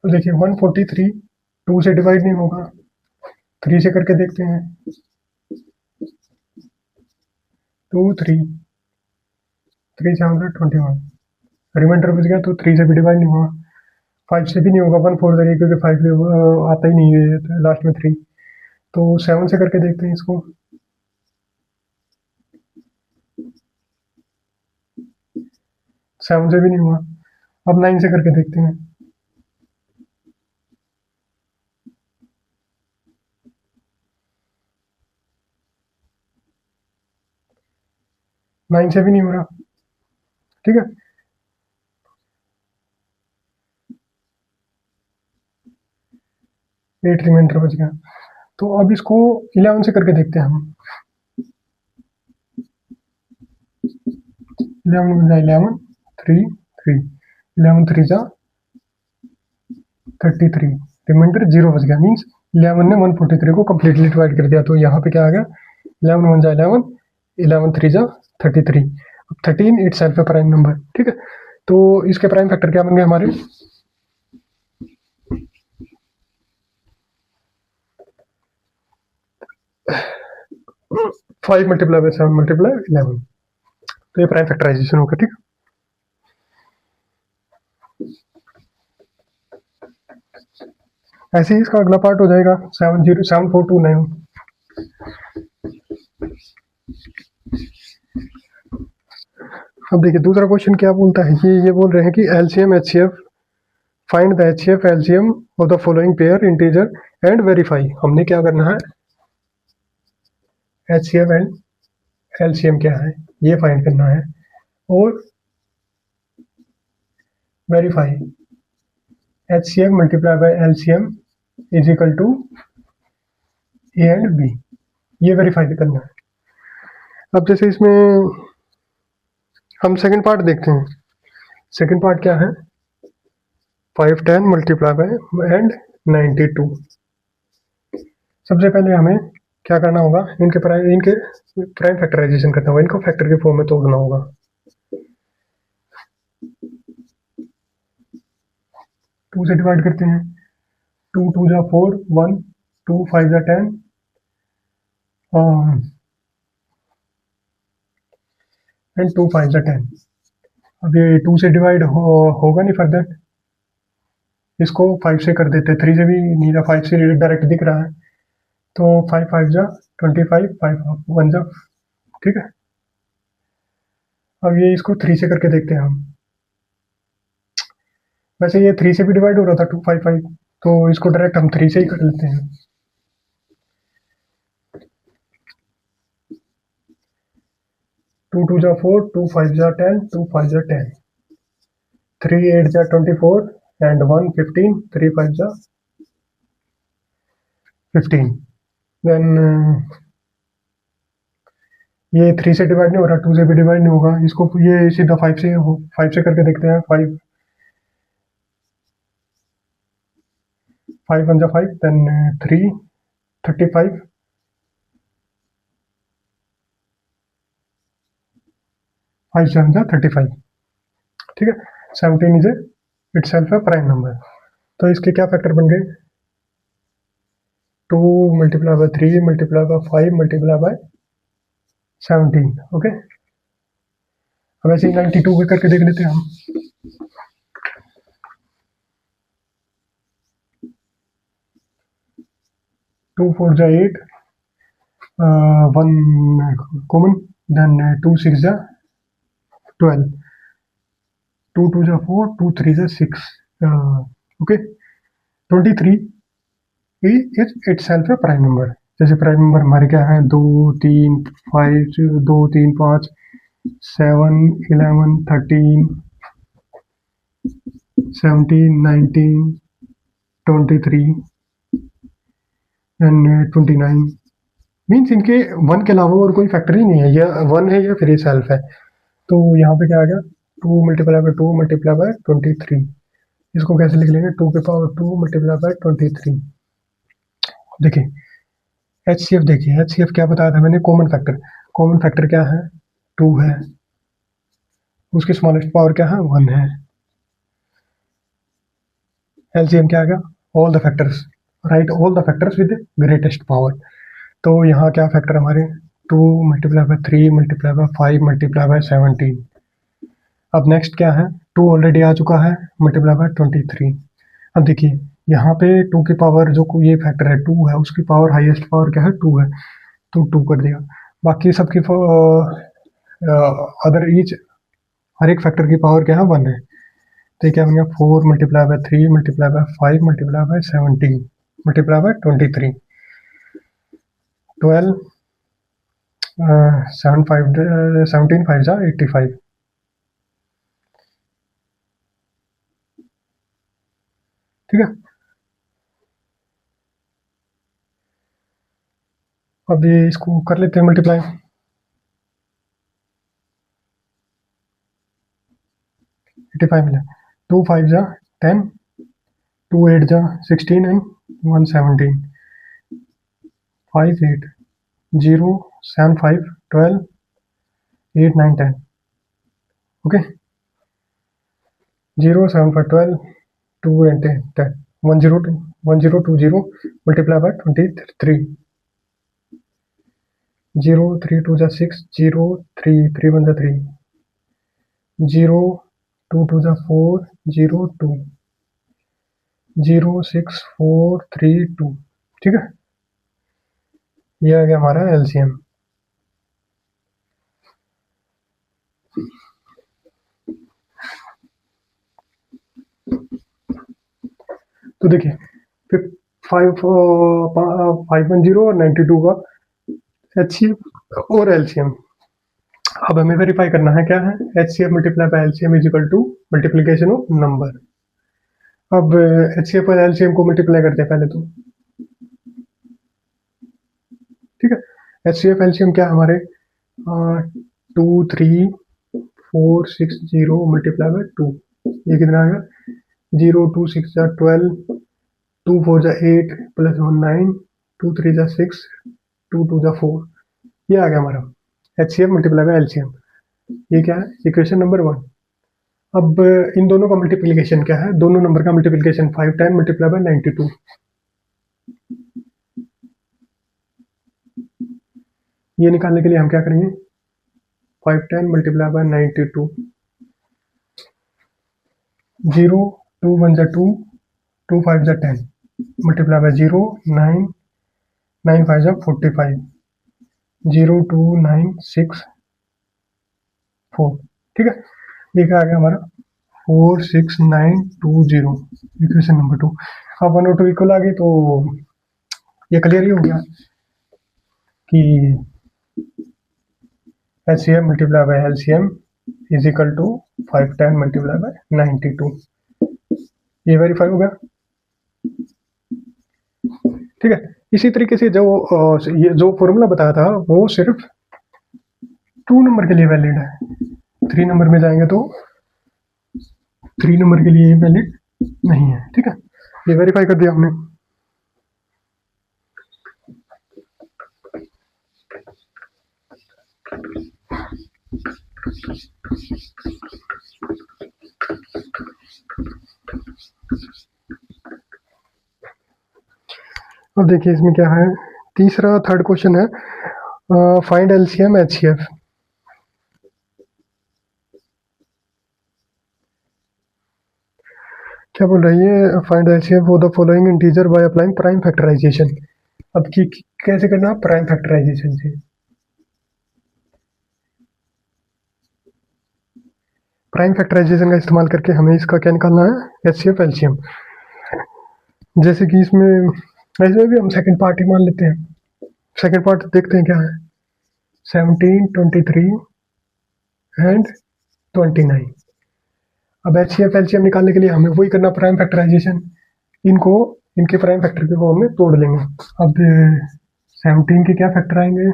तो देखिए 143 2 से डिवाइड नहीं होगा, 3 से करके देखते हैं, 2 3 3 7 21, रिमाइंडर बच गया, तो 3 से भी डिवाइड नहीं हुआ। 5 से भी नहीं होगा, 1 4 करिए, क्योंकि 5 आता ही नहीं है, तो लास्ट में 3, तो 7 से करके देखते हैं इसको, 7 से भी नहीं हुआ। अब 9 से करके देखते हैं, 9 से भी नहीं हो रहा, ठीक है। 8 रिमाइंडर बच गया, तो अब इसको 11 से करके देखते हैं हम, 11 बन जाए 11 3 3, 11 3 जा 33, रिमाइंडर 0 बच गया, मीन्स 11 ने 143 को कम्प्लीटली डिवाइड कर दिया। तो यहाँ पे क्या आ गया, 11 1 जा 11, 11 3 जा 33। अब 13 इट सेल्फ है प्राइम नंबर, ठीक है। तो इसके प्राइम फैक्टर क्या बन गए हमारे, 5 मल्टीप्लाई बाय 7 मल्टीप्लाई 11, तो ये प्राइम फैक्टराइजेशन होगा, ठीक है। ऐसे ही इसका अगला पार्ट हो जाएगा 70429। अब देखिए दूसरा क्वेश्चन क्या बोलता है, ये बोल रहे हैं कि LCM HCF, find the HCF LCM of the following pair integer and verify. हमने क्या करना है, एचसीएफ एंड एलसीएम क्या है ये फाइंड करना है, और verify HCF multiply by LCM is equal to a and B, ये वेरीफाई करना है। अब जैसे इसमें हम सेकंड पार्ट देखते हैं, सेकंड पार्ट क्या है, 5 10 मल्टीप्लाई बाय एंड 92। सबसे पहले हमें क्या करना होगा, इनके प्राइम फैक्टराइजेशन करना होगा, इनको फैक्टर के फॉर्म में तोड़ना होगा। टू से डिवाइड करते हैं, 2 2 जा 4 1, 2 5 जा 10, एंड 2 5 जा 10। अब ये 2 से डिवाइड होगा नहीं फर्दर, इसको 5 से कर देते, 3 से भी नहीं था, 5 से डायरेक्ट दिख रहा है, तो 5 5 जा 25, 5 1 जा, ठीक है। अब ये इसको 3 से करके देखते हैं हम, वैसे ये 3 से भी डिवाइड हो रहा था 2 5 5, तो इसको डायरेक्ट हम 3 से ही कर लेते हैं। 2 2 जा 4, 2 5 जा 10, 2 5 जा 10, 3 8 जा 24, एंड 1 15, 3 5 जा 15। देन ये 3 से डिवाइड नहीं हो रहा, 2 से भी डिवाइड नहीं होगा, इसको ये सीधा 5 से करके देखते हैं। 5 1 जा 5, देन 3 35, 5 7 जा 35, ठीक है। 17 इज इट सेल्फ है प्राइम नंबर। तो इसके क्या फैक्टर बन गए, 2 multiply by 3 multiply by 5 multiply by 17, okay. अब ऐसे ही 92 के करके देख लेते हैं हम। 2 4 जा 8, 1 कॉमन, देन 2 6 जा 12, 2 2 जा 4, 2 3 जा 6, ओके। 23 इज इट सेल्फ है प्राइम नंबर। जैसे प्राइम नंबर हमारे क्या है, 2 3 5, 2 3 5 7 11 13 17 19 23 एंड 29, मीन्स इनके 1 के अलावा और कोई फैक्टर ही नहीं है, या 1 है या फिर ये सेल्फ है। तो यहाँ पे क्या आ गया, 2 मल्टीप्लाई बाय 2 मल्टीप्लाई बाय 23, इसको कैसे लिख लेंगे, 2 के पावर 2 मल्टीप्लाई बाय 23। देखिए HCF, देखिए HCF क्या बताया था मैंने, कॉमन फैक्टर क्या है, 2 है, उसकी स्मॉलेस्ट पावर क्या है, 1 है। LCM क्या आ गया, all the factors, right all the factors with greatest power. तो यहाँ क्या फैक्टर हमारे, 2 multiply by 3 multiply by 5 multiply by 17। अब नेक्स्ट क्या है, 2 ऑलरेडी आ चुका है, मल्टीप्लाई बाय 23। अब देखिए यहाँ पे 2 की पावर जो ये फैक्टर है 2 है, उसकी पावर हाईएस्ट पावर क्या है, 2 है, तो 2 कर दिया। बाकी सबकी अदर ईच हर एक फैक्टर की पावर क्या है, 1 है। तो क्या बन गया, 4 multiply by 3 multiply by 5 multiply by 17 multiply by 23, 12 17 5 जा 85, ठीक है। अब ये इसको कर लेते हैं मल्टीप्लाई, 85 मिला, 2 5 जा 10, 2 8 जा 16 and 1 17, 5 8 0 7 5 12 8 9 10, okay. 0 7 5 12 2 and 10 1 0 2 1 0 2 0 multiply by 23, 0 3 2 जा 6 0 3 3 1 जा 3, 0 2 2 जा 4 0 2 0 6 4 3 2, ठीक है। ये आ गया हमारा LCM। तो देखिए फिर 510 और 92 का HCF और LCM। अब हमें वेरीफाई करना है, क्या है, HCF multiply by LCM is equal to multiplication of number. अब HCF और LCM को मल्टीप्लाई करते हैं पहले तो, ठीक है। HCF LCM क्या हमारे 2 3 4 6 0 मल्टीप्लाई बाय 2, ये कितना आएगा, 0 2 6 जा 12, 2 4 जा 8 प्लस 1 9, 2 3 जा 6, 2 2 जा 4, ये आ गया हमारा HCF मल्टीप्लाई बाय LCM। ये क्या है, इक्वेशन नंबर 1। अब इन दोनों का मल्टीप्लिकेशन क्या है, दोनों नंबर का मल्टीप्लिकेशन 5 10 मल्टीप्लाई बाय 92। ये निकालने के लिए हम क्या करेंगे, 5 10 मल्टीप्लाई बाय 92, 0 2 1 जा 2 2 5 जा 10 मल्टीप्लाई बाय 0 9 9 5 जा 45, 0 2 9 6 4, ठीक है। ये क्या आ गया हमारा 4 6 9 2 0, इक्वेशन नंबर 2। अब 1 और 2 इक्वल आ गए, तो ये क्लियर ही हो गया कि HCF multiply by LCM is equal to 5 10 multiply by 92। ये वेरीफाई हो गया, ठीक है। इसी तरीके से जो ये जो फॉर्मूला बताया था वो सिर्फ 2 नंबर के लिए वैलिड है, 3 नंबर में जाएंगे तो 3 नंबर के लिए वैलिड नहीं है। ठीक है, ये वेरीफाई कर दिया हमने। अब देखिए इसमें क्या है, तीसरा थर्ड क्वेश्चन है, फाइंड एलसीएम एचसीएफ। क्या बोल रही है, find LCM for the following integer by applying prime factorization. अब की कैसे करना, प्राइम फैक्टराइजेशन से। प्राइम फैक्टराइजेशन का इस्तेमाल करके हमें इसका क्या निकालना है, एचसीएफ एलसीएम। जैसे कि इसमें भी हम सेकंड पार्ट ही मान लेते हैं। सेकंड पार्ट देखते हैं क्या है, 17, 23 एंड 29। अब एचसीएफ एलसीएम निकालने के लिए हमें वही करना, प्राइम फैक्टराइजेशन। इनको इनके प्राइम फैक्टर के फॉर्म में तोड़ लेंगे। अब 17 के क्या फैक्टर आएंगे,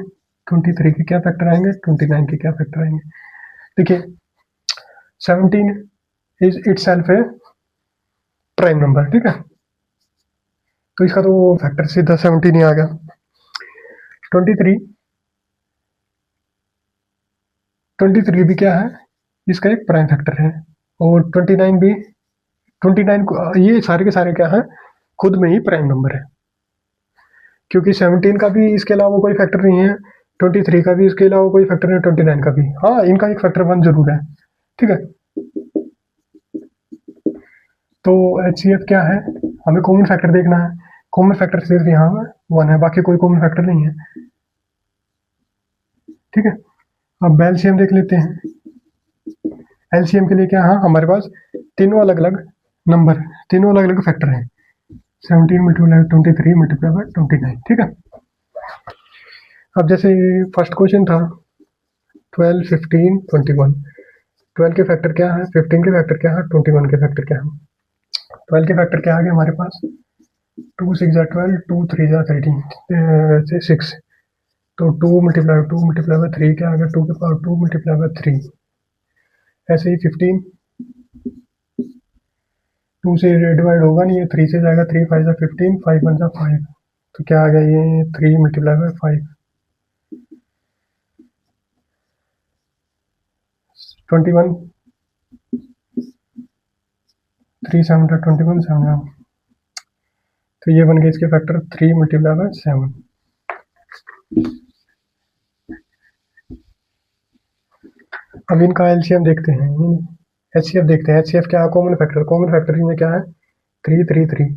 23 के क्या फैक्टर आएंगे, 29 के क्या फैक्टर आएंगे। देखिए 17 is itself A prime number, ठीक है, तो इसका तो फैक्टर सीधा 17 ही आ गया। 23 भी क्या है, इसका एक प्राइम फैक्टर है। और 29 भी, 29 को ये सारे के सारे क्या है, खुद में ही प्राइम नंबर है, क्योंकि 17 का भी इसके अलावा कोई फैक्टर नहीं है, 23 का भी इसके अलावा कोई फैक्टर नहीं है, 29 का भी। हाँ, इनका एक फैक्टर 1 जरूर है, ठीक है। तो एचसीएफ क्या है, हमें कॉमन फैक्टर देखना है। कॉमन फैक्टर सिर्फ यहाँ 1 है, बाकी कोई कॉमन फैक्टर नहीं है, ठीक है। अब एलसीएम देख लेते हैं। एलसीएम के लिए क्या है, हमारे पास तीनों अलग अलग नंबर, तीनों अलग अलग फैक्टर हैं। 17 मल्टीप्लाई 23 मल्टीप्लाई बाय 29, ठीक है। अब जैसे फर्स्ट क्वेश्चन था 12, 15, 21। 12 के फैक्टर क्या है, 15 के फैक्टर क्या है, 21 के फैक्टर क्या है। 12 के फैक्टर क्या आ गया हमारे पास, 2 6 जा 12, 2 3 जा 13 6। तो 2 मल्टीप्लाई 2 मल्टीप्लाई बाय 3 क्या आ गया, 2 के पावर 2 मल्टीप्लाई बाय 3। ऐसे ही 15 2 से डिवाइड होगा नहीं है, 3 से जाएगा, 3 5 जा 15, 5 1 जा 5। तो क्या आ गया ये 3 मल्टीप्लाई बाय 5। 21 3 7 21 7। तो ये बन गए इसके फैक्टर 3 मल्टीप्लाई बाय 7। अब इनका एलसीएम देखते हैं, एचसीएफ देखते हैं। एचसीएफ क्या है, कॉमन फैक्टर। कॉमन फैक्टर में क्या है, 3 3 3।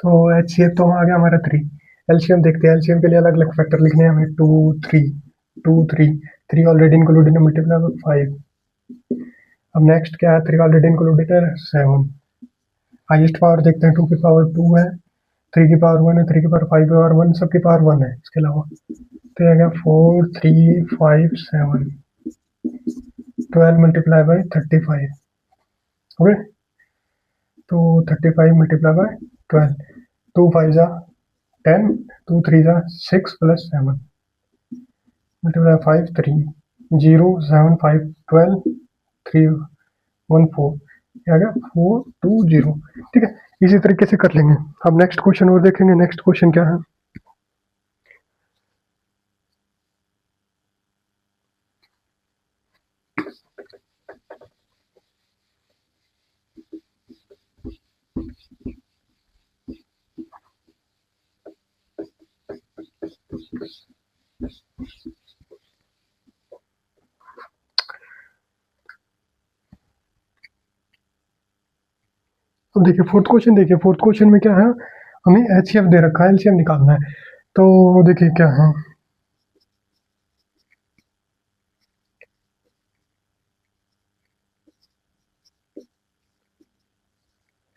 तो एचसीएफ तो आ गया हमारा 3। एलसीएम देखते हैं, एलसीएम के लिए अलग अलग फैक्टर लिखने हैं हमें, 2 3 2 3 3 ऑलरेडी इंक्लूडेड है, मल्टीप्लाई बाय 5। अब नेक्स्ट क्या है, 3 ऑलरेडी इंक्लूडेड है, 7। हाईएस्ट पावर देखते हैं, 2 की पावर 2 है, 3 की पावर 1 है, 3 की पावर 5 है, और 1 सबकी पावर 1 है इसके अलावा। तो आ गया 4 3 5 7। 12 मल्टीप्लाई बाय 35, ओके। तो 35 मल्टीप्लाई बाय 12, 2 5 जा 10, 2 3 जा 6 प्लस 7 मल्टीप्लाई 5 3 0 7 5 12 3 1 4। आ गया 4 2 0, ठीक है। इसी तरीके से कर लेंगे। अब नेक्स्ट क्वेश्चन और देखेंगे। नेक्स्ट क्वेश्चन क्या है, अब देखिए फोर्थ क्वेश्चन। देखिए फोर्थ क्वेश्चन में क्या है, हमें एचसीएफ दे रखा है, एलसीएम निकालना है। तो देखिए क्या है,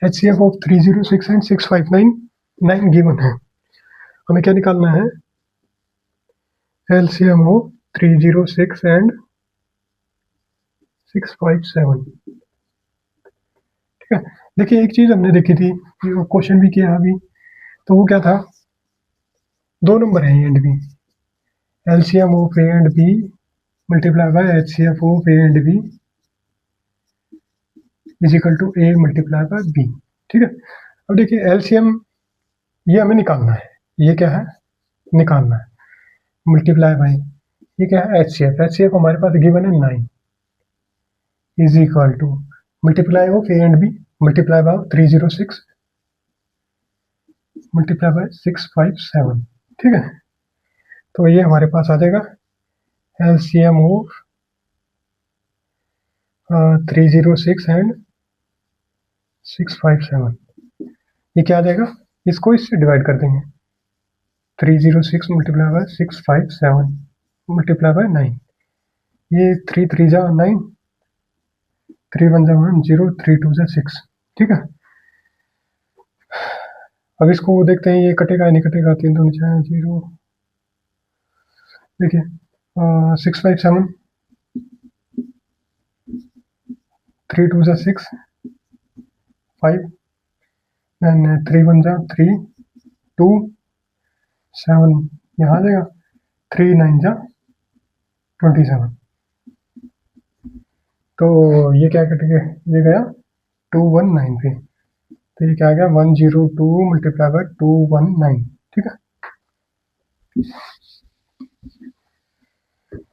एचसीएफ ऑफ 306 एंड 6599 गिवन है। हमें क्या निकालना है, एलसीएम ऑफ 306 एंड 657, ठीक है। देखिए एक चीज हमने देखी थी, क्वेश्चन भी किया अभी, तो वो क्या था, दो नंबर हैं a and b, LCM of A and B multiply by HCF of A and b is equal to a multiply by b. ठीक है, अब देखिए एलसीएम ये हमें निकालना है, ये क्या है निकालना है, मल्टीप्लाई बाय ये क्या है एचसीएफ, एचसीएफ हमारे पास गिवन है 9 is equal to multiply of A and B multiply by 306 multiply by 657। ठीक है, तो ये हमारे पास आ जाएगा एलसीएम ऑफ 306 एंड 657, ये क्या आ जाएगा, इसको इससे डिवाइड कर देंगे, 306 मल्टीप्लाई बाय 657 मल्टीप्लाई बाय 9, ये 3 3 जा 9, 3 1 जा 1 0, 3 2 जा 6। ठीक है, अब इसको देखते हैं, ये कटेगा नहीं कटेगा, 3 2 नीचे 0, देखिए 657, 3 2 जा 6, 5 एंड 3 1 जा 3 2 7, यहाँ आ जाएगा 3 9 जा 27, तो ये क्या कटेगा, ये गया 219 पे, तो ये क्या आ गया 102 मल्टीप्लाई बाय 219। ठीक है,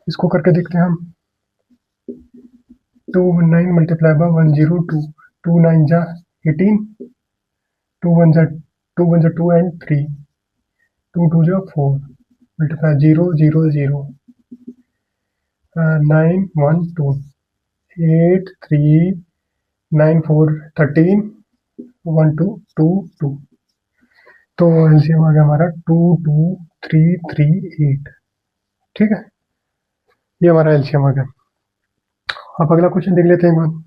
इसको करके देखते हैं हम, 219 मल्टीप्लाई बाय 102, 2 9 जा 18, 2 1 जा 2 एंड 3, 2 2 जा 4 मल्टीप्लाई 0 0 0 9 1 2 8 3 9 4 13 1 2 2 2, तो एलसीएम आ गया हमारा 2 2 3 3 8। ठीक है, ये हमारा एलसीएम आ गया। अब अगला क्वेश्चन देख लेते हैं एक बार।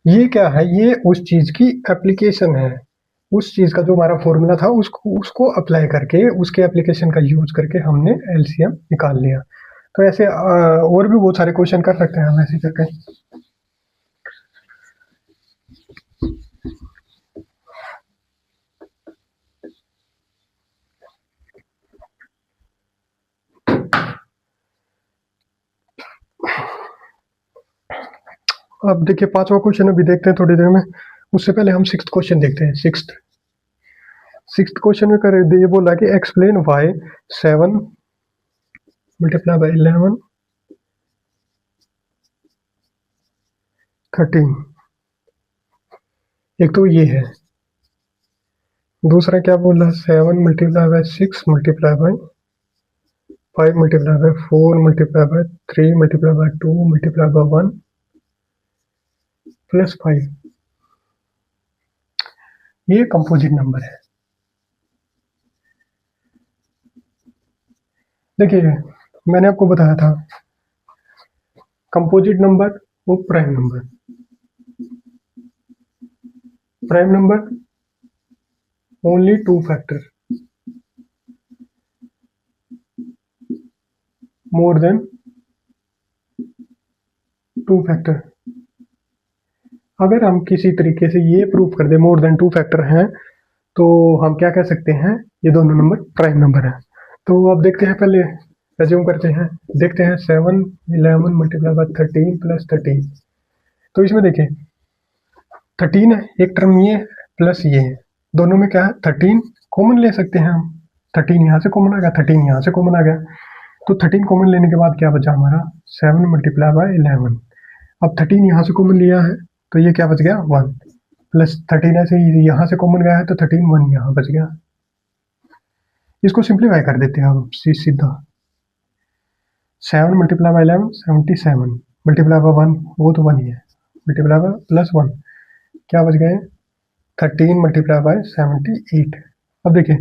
ये क्या है, ये उस चीज की एप्लीकेशन है, उस चीज का जो हमारा फॉर्मूला था उसको उसको अप्लाई करके उसके एप्लीकेशन का यूज करके हमने एलसीएम निकाल लिया। तो ऐसे और भी बहुत सारे क्वेश्चन कर सकते हैं हम ऐसे करके। अब देखिए पांचवा क्वेश्चन अभी देखते हैं थोड़ी देर में, उससे पहले हम सिक्स्थ क्वेश्चन देखते हैं। सिक्स्थ क्वेश्चन में कर ये बोला कि एक्सप्लेन वाई 7 मल्टीप्लाई बाय 11 13, एक तो ये है, दूसरा क्या बोला 7 multiply by 6 multiply by 5 multiply by 4 multiply by 3 multiply by 2 multiply bye 1 plus 5, ये कंपोजिट नंबर है। देखिए मैंने आपको बताया था कंपोजिट नंबर और prime number, prime number only 2 factor more than 2 factor. अगर हम किसी तरीके से ये प्रूफ कर दे मोर देन 2 फैक्टर हैं तो हम क्या कह सकते हैं, ये दोनों नंबर प्राइम नंबर है। तो अब देखते हैं, पहले रेज्यूम करते हैं, देखते हैं 7 11 मल्टीप्लाई बाय 13 प्लस 13, तो इसमें देखिए 13 है, एक टर्म ये प्लस ये है, दोनों में क्या है 13 कॉमन ले सकते हैं हम, 13 यहाँ से कॉमन आ गया, 13 यहाँ से कॉमन आ गया, तो 13 कॉमन लेने के बाद क्या बचा हमारा 7 मल्टीप्लाई बाय 11। अब 13 यहाँ से कॉमन लिया है तो ये क्या बच गया 1, प्लस 13 ऐसे ही यहाँ से कॉमन गया है तो 13 1 यहाँ बच गया। इसको सिंप्लीफाई कर देते हैं हम सीधा, 7 मल्टीप्लाई बाय 11 77 मल्टीप्लाई बाय 1 वो तो 1 ही है, मल्टीप्लाई बाय प्लस 1 क्या बच गए 13 मल्टीप्लाई बाय 78। अब देखिए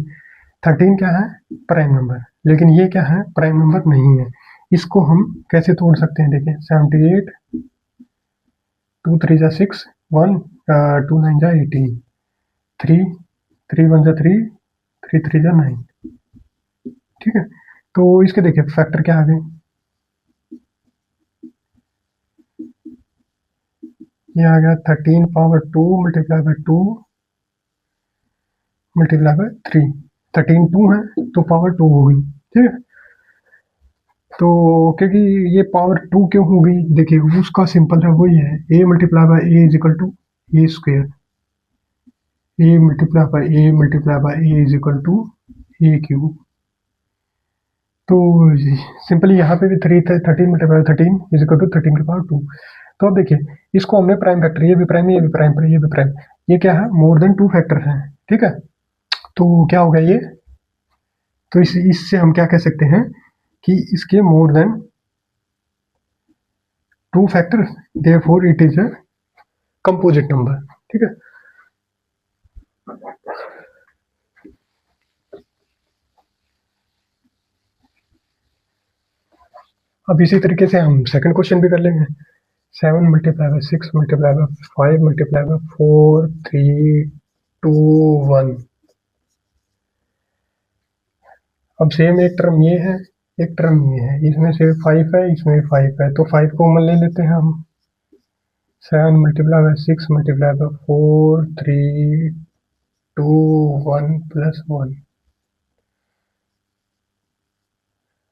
13 क्या है प्राइम नंबर, लेकिन ये क्या है प्राइम नंबर नहीं है, इसको हम कैसे तोड़ सकते हैं, देखिए 78 2 3 जा 6 1 2 9 जा 18 3 3 वन जा 3, 3 3 जा 9। ठीक है, तो इसके देखिए फैक्टर क्या आ गए, ये आ गया 13 power 2 multiply by 2 multiply by 3। 13 2 है तो पावर 2 हो गई। ठीक है, तो क्योंकि ये पावर 2 क्यों हो गई, देखिए उसका सिंपल है, वही है a multiply by a is equal to a square, a multiply by a is equal to a cube. तो सिंपली यहाँ पे भी 13 मल्टीप्लाई 13 इज इक्वल टू 13 की पावर 2। तो अब देखिए इसको हमने प्राइम फैक्टर, ये भी प्राइम, ये भी प्राइम, ये भी प्राइम, ये क्या है, मोर देन 2 फैक्टर है। ठीक है, तो क्या हो गया ये, तो इससे हम क्या कह सकते हैं कि इसके more than 2 factor, therefore it is a composite number. ठीक है, अब इसी तरीके से हम सेकंड क्वेश्चन भी कर लेंगे। 7 multiply by 6 multiply by 5 multiply by 4 3 2 1। अब सेम एक टर्म ये है, एक टर्म ये है, इसमें से 5 है, इसमें 5 है, तो 5 को कॉमन ले लेते हैं हम। 7 multiply by 6 multiply by 4 3 2 1 plus 1।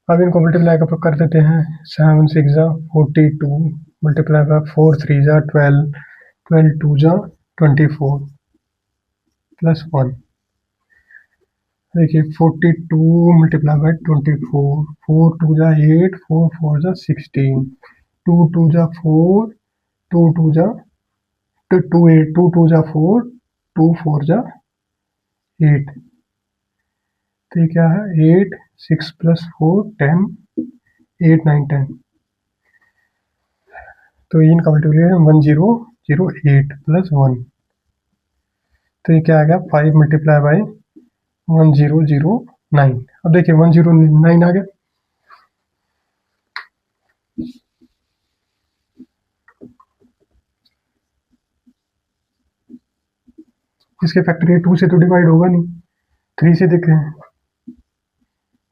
अब इनको मल्टीप्लाई कर देते हैं। 7 6 जा 42 मल्टीप्लाई बाई 4 3 जा 12 12 2 जा 24 प्लस 1। देखिए 42 मल्टीप्लाई बाई 24, 4 2 जा 8, 4 4 जा 16, 2 2 जा 4, 2 2 जा 2 8, 2 2 जा 4, 2 4 जा 8। तो ये क्या है, 8 6 प्लस 4 10, 8 9 10। तो इनका मल्टीप्लिकेशन 1008 प्लस 1। तो ये क्या आ गया, 5 मल्टीप्लाई बाई 1009। अब देखिए 109 आ गया। इसके फैक्टर ये 2 से तो डिवाइड होगा नहीं, 3 से देख रहे हैं,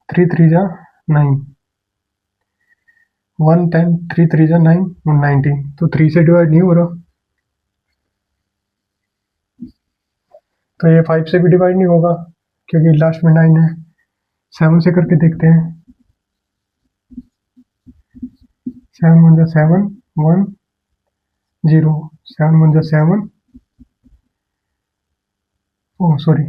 3 3 जा 9, 1 10, 3 3 जा 9 और 19, तो 3 से डिवाइड नहीं हो रहा, तो ये 5 से भी डिवाइड नहीं होगा क्योंकि लास्ट में 9 है। 7 से करके देखते हैं। 7 1 जा 7 1 0, 7 1 जा 7, ओह सॉरी,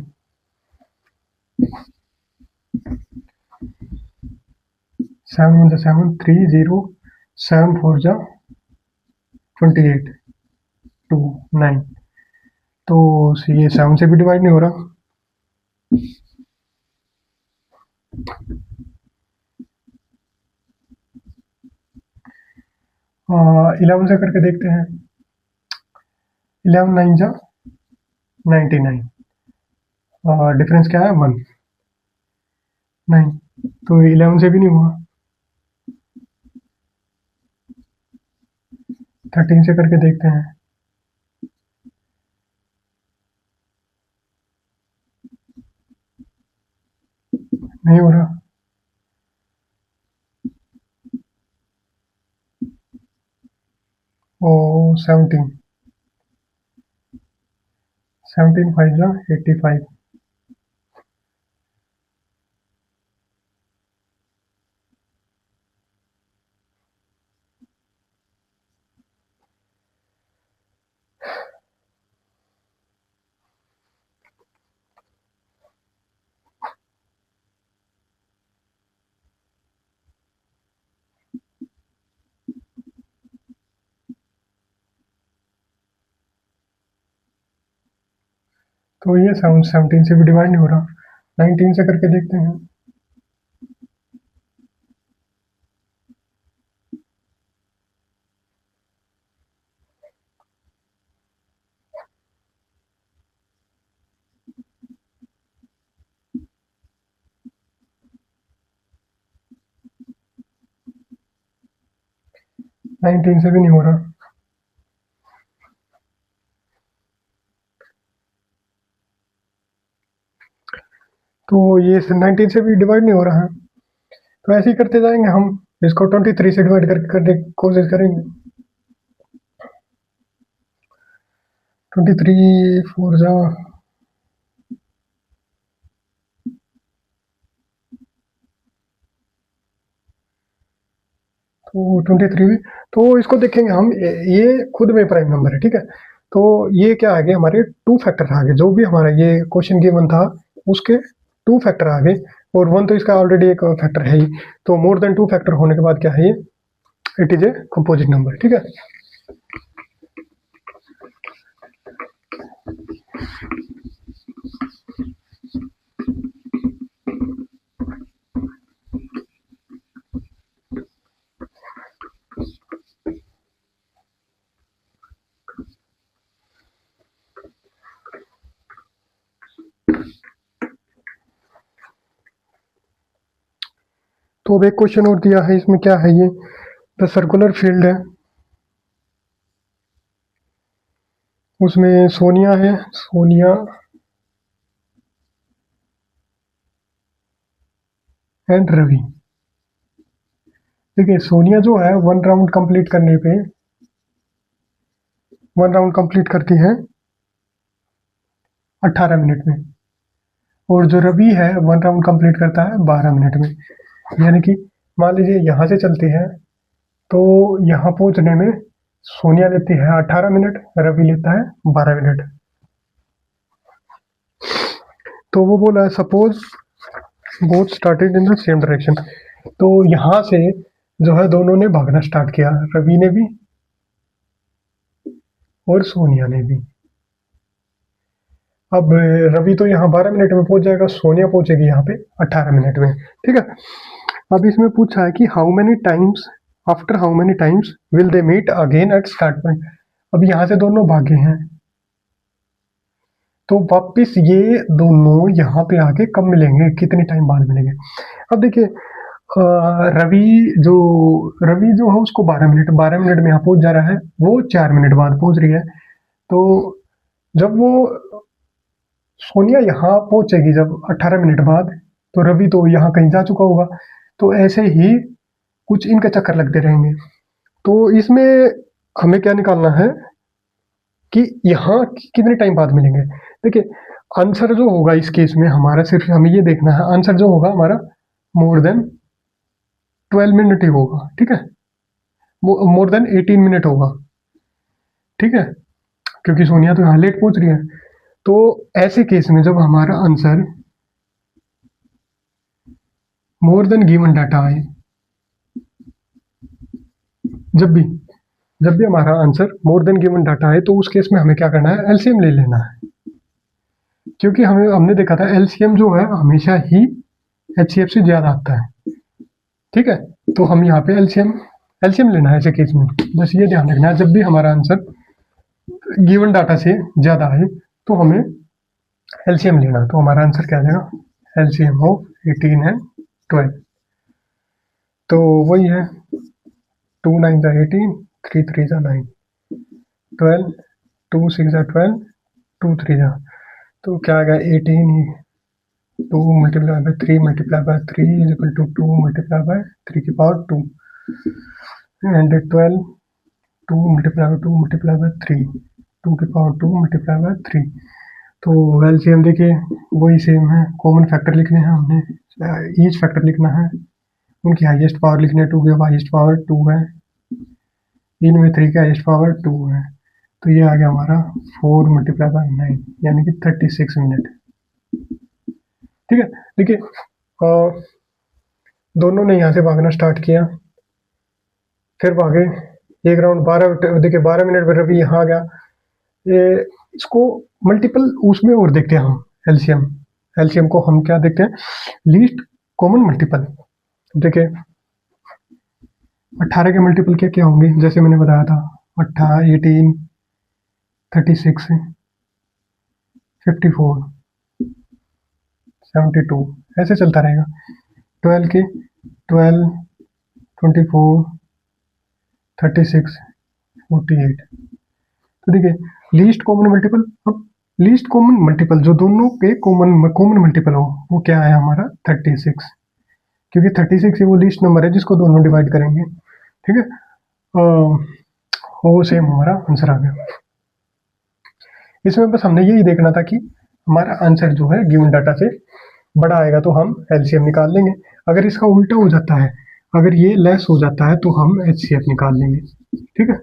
7 1 जा 7 3 0, 7 4 जा 28 2 9, तो ये 7 से भी डिवाइड नहीं हो रहा। 11 से करके देखते हैं। 11 9 जा 99, डिफरेंस क्या है 1 9, तो 11 से भी नहीं हुआ। 13 से करके देखते हैं। नहीं हो रहा। ओ 17, 17 5 जा 85। तो ये 17 से भी डिवाइड नहीं हो रहा। 19 से करके देखते हैं। 19 से भी नहीं हो रहा। तो ये 19 से भी डिवाइड नहीं हो रहा है, तो ऐसे ही करते जाएंगे हम। इसको 23 से डिवाइड करके करने की कोशिश करेंगे। 23 4 जा, तो 23 भी। तो इसको देखेंगे हम, ये खुद में प्राइम नंबर है, ठीक है। तो ये क्या आ गए हमारे, टू फैक्टर आ गए, जो भी हमारा ये क्वेश्चन गिवन था उसके टू फैक्टर आ गए, और वन तो इसका ऑलरेडी एक फैक्टर है ही। तो मोर देन टू फैक्टर होने के बाद क्या है ये, it is a composite number, ठीक है। तो अब एक क्वेश्चन और दिया है, इसमें क्या है ये, द सर्कुलर फील्ड है, उसमें सोनिया है, सोनिया एंड रवि। देखिए सोनिया जो है वन राउंड कंप्लीट करने पे, वन राउंड कंप्लीट करती है 18 मिनट में, और जो रवि है वन राउंड कंप्लीट करता है 12 मिनट में। यानी कि मान लीजिए यहाँ से चलती है, तो यहाँ पहुंचने में सोनिया लेती है 18 मिनट, रवि लेता है 12 मिनट। तो वो बोला है suppose both started in the same direction. तो यहाँ से जो है दोनों ने भागना स्टार्ट किया, रवि ने भी और सोनिया ने भी। अब रवि तो यहाँ 12 मिनट में पहुंच जाएगा, सोनिया पहुंचेगी यहाँ पे 18 मिनट में, ठीक है। अब इसमें पूछा है कि how many times, after how many times will they meet again at start point. अब यहाँ से दोनों भागे हैं, तो वापस ये दोनों यहाँ पे आके कब मिलेंगे, कितने टाइम बाद मिलेंगे। अब देखिए रवि जो है उसको 12 मिनट में यहाँ पहुंच जा रहा है, वो 4 मिनट बाद पहुंच रही है। तो जब वो सोनिया यहाँ पहुंचेगी जब 18 मिनट बाद, तो रवि तो यहाँ कहीं जा चुका होगा। तो ऐसे ही कुछ इनके चक्कर लगते रहेंगे। तो इसमें हमें क्या निकालना है कि यहाँ कितने टाइम बाद मिलेंगे। देखिए आंसर जो होगा इस केस में हमारा, सिर्फ हमें ये देखना है, आंसर जो होगा हमारा मोर देन 12 मिनट ही होगा, ठीक है। मोर देन 18 मिनट होगा, ठीक है, क्योंकि सोनिया तो यहाँ लेट पहुंच रही है। तो ऐसे केस में जब हमारा answer more than given data आए, जब भी हमारा answer more than given data है, तो उस केस में हमें क्या करना है, एलसीएम ले लेना है। क्योंकि हमने देखा था एलसीएम जो है हमेशा ही एचसीएफ से ज्यादा आता है, ठीक है। तो हम यहाँ पे एलसीएम लेना है ऐसे केस में। बस ये ध्यान रखना है, जब भी हमारा आंसर गिवन डाटा से ज्यादा है तो हमें एलसीएम लेना। तो हमारा आंसर क्या आ जाएगा, एलसीएम ऑफ 18 एंड 12। तो वही है 2 9 जा 18, 3 3 जा 9, 12, 2 6 जा 12, 2 3 जा, तो क्या आ गया 18 ही, 2 multiply by 3 multiply by 3 is equal to 2 multiply by 3 की power 2, and 12 2 multiply by 2 multiply by 3 2 की पावर 2 मल्टीप्लाई बाय 3। तो एलसीएम देखिए वही सेम है, कॉमन फैक्टर लिखने हैं हमने, ईच फैक्टर लिखना है, उनकी हाईएस्ट पावर लिखने है, 2 की हाईएस्ट पावर 2 है, इनमें 3 की हाईएस्ट पावर 2 है। तो ये आ गया हमारा 4 मल्टीप्लाई बाय 9 यानी कि 36 मिनट, ठीक है। देखिए दोनों ने यहाँ से भागना स्टार्ट किया, फिर भागे एक राउंड 12, देखिए 12 मिनट में रवि यहाँ आ गया। ये इसको मल्टीपल उसमें और देखते हैं हम, एलसीएम को हम क्या देखते हैं, लीस्ट कॉमन मल्टीपल। देखिए 18 के मल्टीपल क्या क्या होंगे, जैसे मैंने बताया था 18 36 54 72, ऐसे चलता रहेगा। 12 के 12 24 36 48। तो देखिए लीस्ट कॉमन मल्टीपल, अब लीस्ट कॉमन मल्टीपल, जो दोनों के कॉमन कॉमन मल्टीपल हो, वो क्या है हमारा 36, क्योंकि 36 ही वो लीस्ट नंबर है जिसको दोनों डिवाइड करेंगे। ठीक है, वो सेम हमारा आंसर आ गया। इसमें बस हमने यही देखना था कि हमारा आंसर जो है गिवन डाटा से बड़ा आएगा तो हम एलसीएम निकाल लेंगे। अगर इसका उल्टा हो जाता है, अगर ये लेस हो जाता है तो हम एचसीएफ निकाल लेंगे। ठीक है,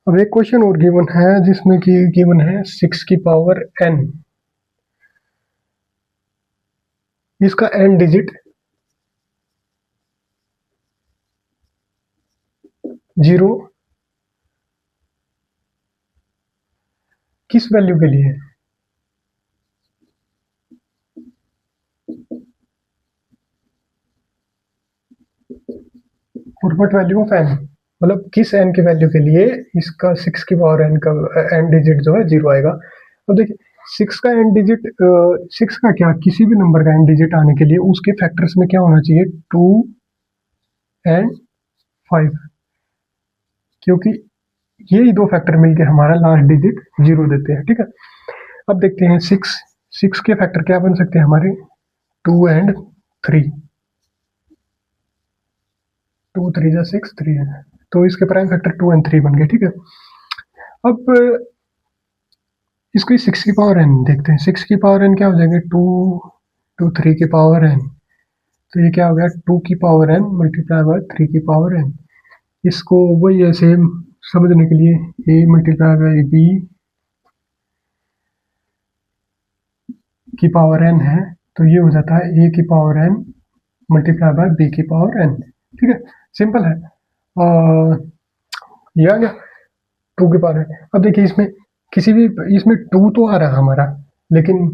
अब एक क्वेश्चन और गिवन है जिसमें कि गिवन है 6 की पावर n, इसका n डिजिट 0 किस वैल्यू के लिए है? For what value of n, मतलब किस n की वैल्यू के लिए इसका 6 की पावर n का n डिजिट जो है 0 आएगा। अब देखिए 6 का n डिजिट, 6 का क्या, किसी भी नंबर का n डिजिट आने के लिए उसके फैक्टर्स में क्या होना चाहिए, 2 एंड 5, क्योंकि ये दो फैक्टर मिलके हमारा लास्ट डिजिट 0 देते हैं। ठीक है, अब देखते हैं 6 के फैक्टर क्या बन सकते हैं हमारे, 2 एंड 3, 2 3 जा 6, 3 है, तो इसके प्राइम फैक्टर 2 एंड 3 बन गए। ठीक है, अब इसको 6 की पावर n देखते हैं, 6 की पावर n क्या हो जाएंगे, 2 3 की पावर n, तो ये क्या हो गया 2 की पावर n मल्टीप्लाई बाय 3 की पावर n। इसको वही ऐसे समझने के लिए a मल्टीप्लाई बाय b की पावर n है, तो ये हो जाता है a की power n multiply by b की पावर n। ठीक है, सिंपल है। ये आ गया 2 की पावर n। अब देखिए इसमें किसी भी, इसमें 2 तो आ रहा है हमारा, लेकिन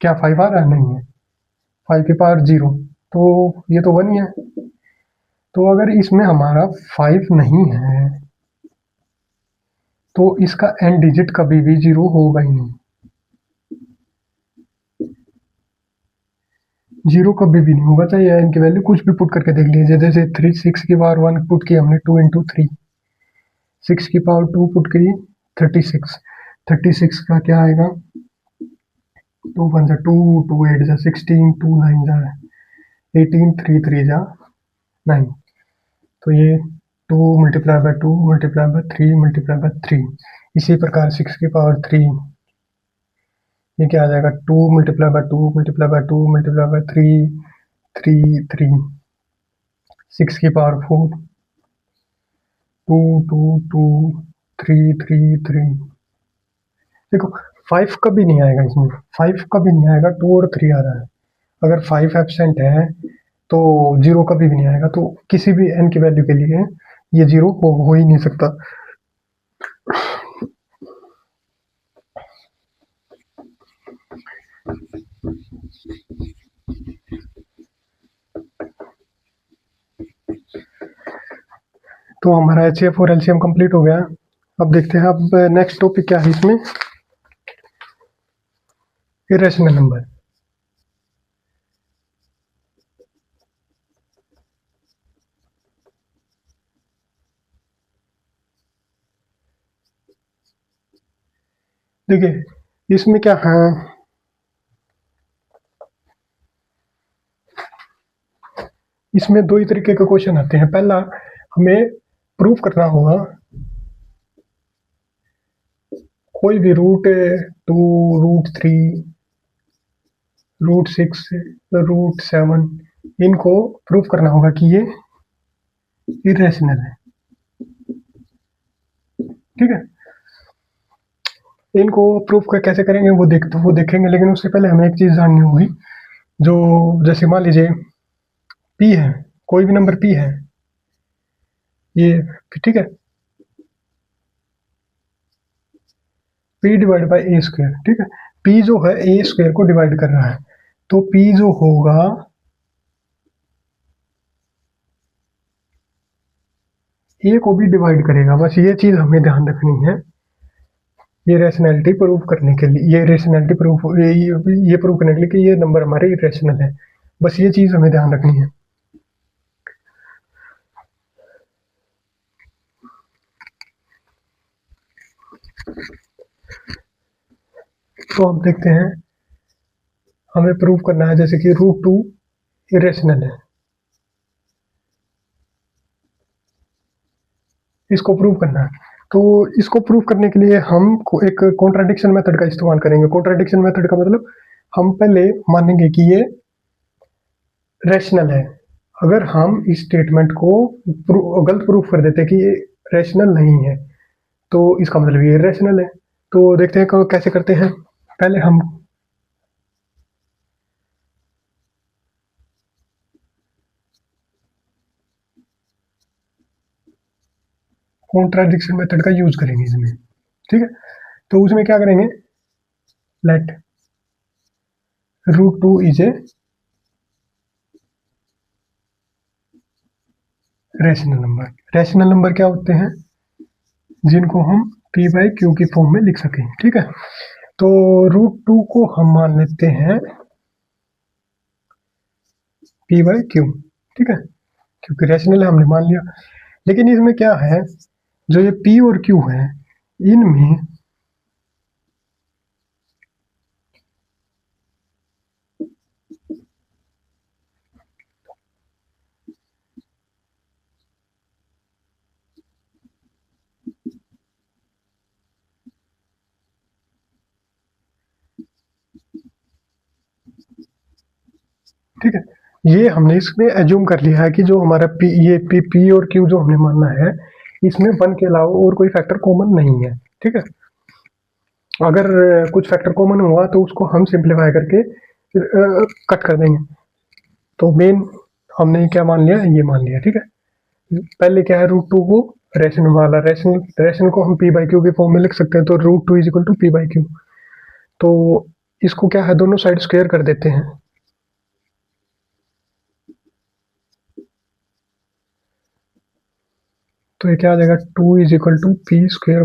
क्या 5 आ रहा है, नहीं है, 5 की पावर 0, तो ये तो 1 ही है। तो अगर इसमें हमारा 5 नहीं है तो इसका n डिजिट कभी भी 0 होगा ही नहीं, 0 कभी भी नहीं होगा, चाहे n की वैल्यू कुछ भी पुट करके देख लीजिए। जैसे 6 की पावर 1 पुट की हमने, 2 इंटू 3, 6 की पावर 2 पुट करी 36, 36 का क्या आएगा, 2 1 जा 2, 2 8 जा 16, 2 9 जा 18, 3 3 जा 9, तो ये 2 multiply by 2 multiply by 3 multiply by 3। इसी प्रकार 6 की पावर 3, ये क्या आ जाएगा, 2 multiply by 2 multiply by 2 multiply by 3 3 3, 6 की पावर 4, 2 2 2 3 3 3। देखो 5 कभी नहीं आएगा इसमें, 5 कभी नहीं आएगा, 2 और 3 आ रहा है। अगर 5 एब्सेंट है तो 0 कभी भी नहीं आएगा, तो किसी भी n की वैल्यू के लिए ये 0 हो ही नहीं सकता। तो हमारा HCF और LCM कंप्लीट हो गया। अब देखते हैं अब नेक्स्ट टॉपिक क्या है इसमें, इरेशनल नंबर। देखिए इसमें क्या है, इसमें दो ही तरीके के क्वेश्चन आते हैं। पहला हमें प्रूफ करना होगा कोई भी √2, √3, √6, √7, इनको प्रूफ करना होगा कि ये इरेशनल है। ठीक है, इनको प्रूफ कैसे करेंगे वो देखेंगे, लेकिन उससे पहले हमें एक चीज जाननी होगी। जो जैसे मान लीजिए p है, कोई भी नंबर p है, ये ठीक है, p divide by A square. ठीक है, p जो है ए स्क्वायर को डिवाइड कर रहा है, तो p जो होगा ए को भी डिवाइड करेगा। बस ये चीज़ हमें ध्यान रखनी है, ये रैशनैलिटी प्रूव करने के लिए, ये रैशनैलिटी प्रूफ ये प्रूव करने के लिए कि ये नंबर हमारे इरेशनल है। बस ये चीज़ हमें ध्यान रखनी है। तो हम देखते हैं, हमें प्रूव करना है जैसे कि √2 इरेशनल है, इसको प्रूव करना है। तो इसको प्रूव करने के लिए हम एक कॉन्ट्राडिक्शन मेथड का इस्तेमाल करेंगे। कॉन्ट्राडिक्शन मेथड का मतलब हम पहले मानेंगे कि ये रैशनल है। अगर हम इस स्टेटमेंट को गलत प्रूफ कर देते कि ये रैशनल नहीं है, तो इसका मतलब ये रैशनल है। तो देखते हैं कैसे करते हैं। पहले हम कॉन्ट्राडिक्शन मेथड का यूज करेंगे इसमें, ठीक है। तो उसमें क्या करेंगे, let √2 is a rational number. Rational number क्या होते हैं, जिनको हम p/q की फॉर्म में लिख सकें, ठीक है। तो √2 को हम मान लेते हैं p/q, ठीक है, क्योंकि रैशनल है हमने मान लिया। लेकिन इसमें क्या है, जो ये p और q है, इनमें ठीक है, ये हमने इसमें एज्यूम कर लिया है कि जो हमारा पी और क्यू जो हमने मानना है, इसमें 1 के अलावा और कोई फैक्टर कॉमन नहीं है, ठीक है। अगर कुछ फैक्टर कॉमन हुआ तो उसको हम सिंप्लीफाई करके कट कर देंगे। तो मेन हमने क्या मान लिया, ये मान लिया, ठीक है। पहले क्या है, √2 को रैशनल वाला, रैशनल को हम p/q के फॉर्म में लिख सकते हैं। तो √2 इज इक्वल टू p/q। तो इसको क्या है, दोनों साइड स्क्वायर कर देते हैं। तो ये क्या आ जाएगा, 2 इज इक्वल टू p²/q²।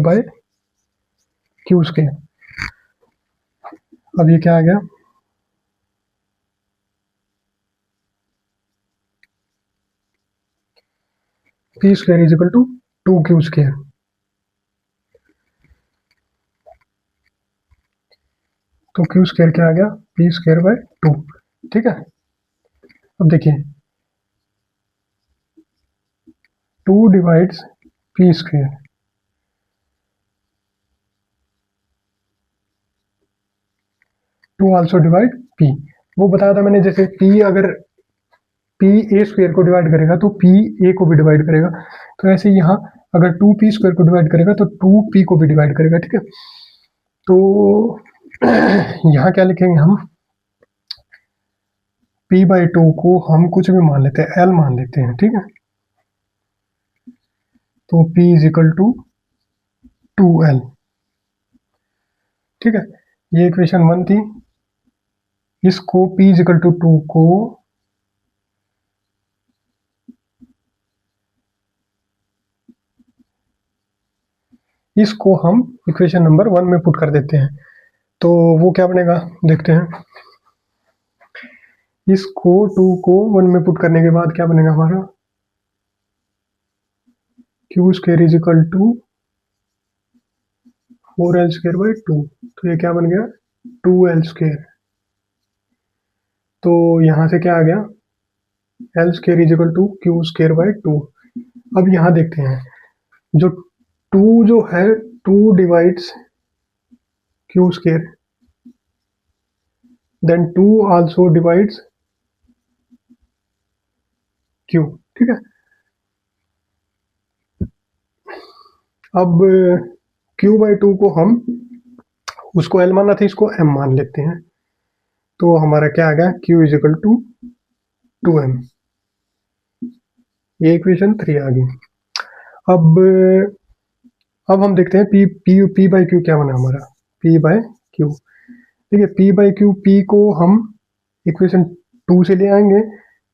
अब ये क्या आ गया, p² is equal to 2q²। तो q² क्या आ गया, p²/2, ठीक है। अब देखिए 2 divides p², 2 also divide p। वो बताया था मैंने, जैसे p अगर p² को डिवाइड करेगा तो p a को भी डिवाइड करेगा। तो ऐसे यहाँ अगर 2p² को डिवाइड करेगा तो 2p को भी डिवाइड करेगा, ठीक है। तो यहाँ क्या लिखेंगे हम, p/2 को हम कुछ भी मान लेते हैं, l मान लेते हैं, ठीक है। तो p is equal to 2l, ठीक है। ये इक्वेशन 1 थी। इसको p इज इक्वल टू 2 को इसको हम इक्वेशन नंबर 1 में पुट कर देते हैं। तो वो क्या बनेगा, देखते हैं। इसको 2 को 1 में पुट करने के बाद क्या बनेगा हमारा, q² is equal to 4l²/2। तो ये क्या बन गया, 2l²। तो यहाँ से क्या आ गया, l² is equal to q²/2। अब यहाँ देखते हैं, जो 2 जो है 2 divides q², then 2 also divides q, ठीक है। अब q/2 को हम, उसको l माना था, इसको m मान लेते हैं। तो हमारा क्या आ गया, q is equal to 2m। ये इक्वेशन 3 आ गई। अब हम देखते हैं p/q क्या बना हमारा, p/q। देखिए p/q, p को हम इक्वेशन 2 से ले आएंगे,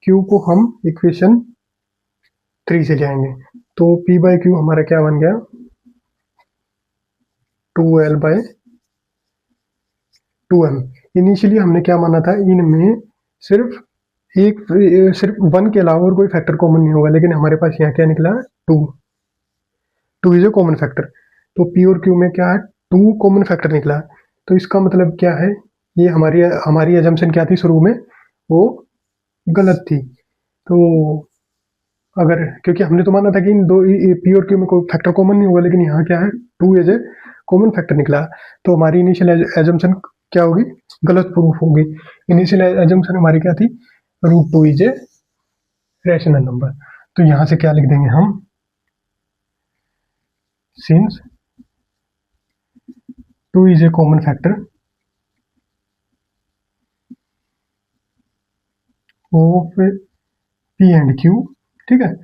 q को हम इक्वेशन 3 से ले आएंगे। तो P बाई क्यू हमारा क्या बन गया, 2L बाय 2M। इनिशियली हमने क्या माना था, इनमें सिर्फ एक सिर्फ 1 के अलावा और कोई फैक्टर कॉमन नहीं होगा, लेकिन हमारे पास यहाँ क्या निकला, 2। 2 इज ए कॉमन फैक्टर। तो P और Q में क्या है, 2 कॉमन फैक्टर निकला। तो इसका मतलब क्या है, ये हमारी हमारी एजम्पशन क्या थी शुरू में, वो गलत थी। तो अगर, क्योंकि हमने तो माना था कि इन दो P और Q में कोई फैक्टर कॉमन नहीं होगा, लेकिन यहाँ क्या है, 2 एज ए कॉमन फैक्टर निकला। तो हमारी इनिशियल एजम्पशन क्या होगी, गलत प्रूफ होगी। इनिशियल एजम्पशन हमारी क्या थी, √2 इज ए रैशनल नंबर। तो यहाँ से क्या लिख देंगे हम, since 2 is a common factor of P and Q, ठीक है।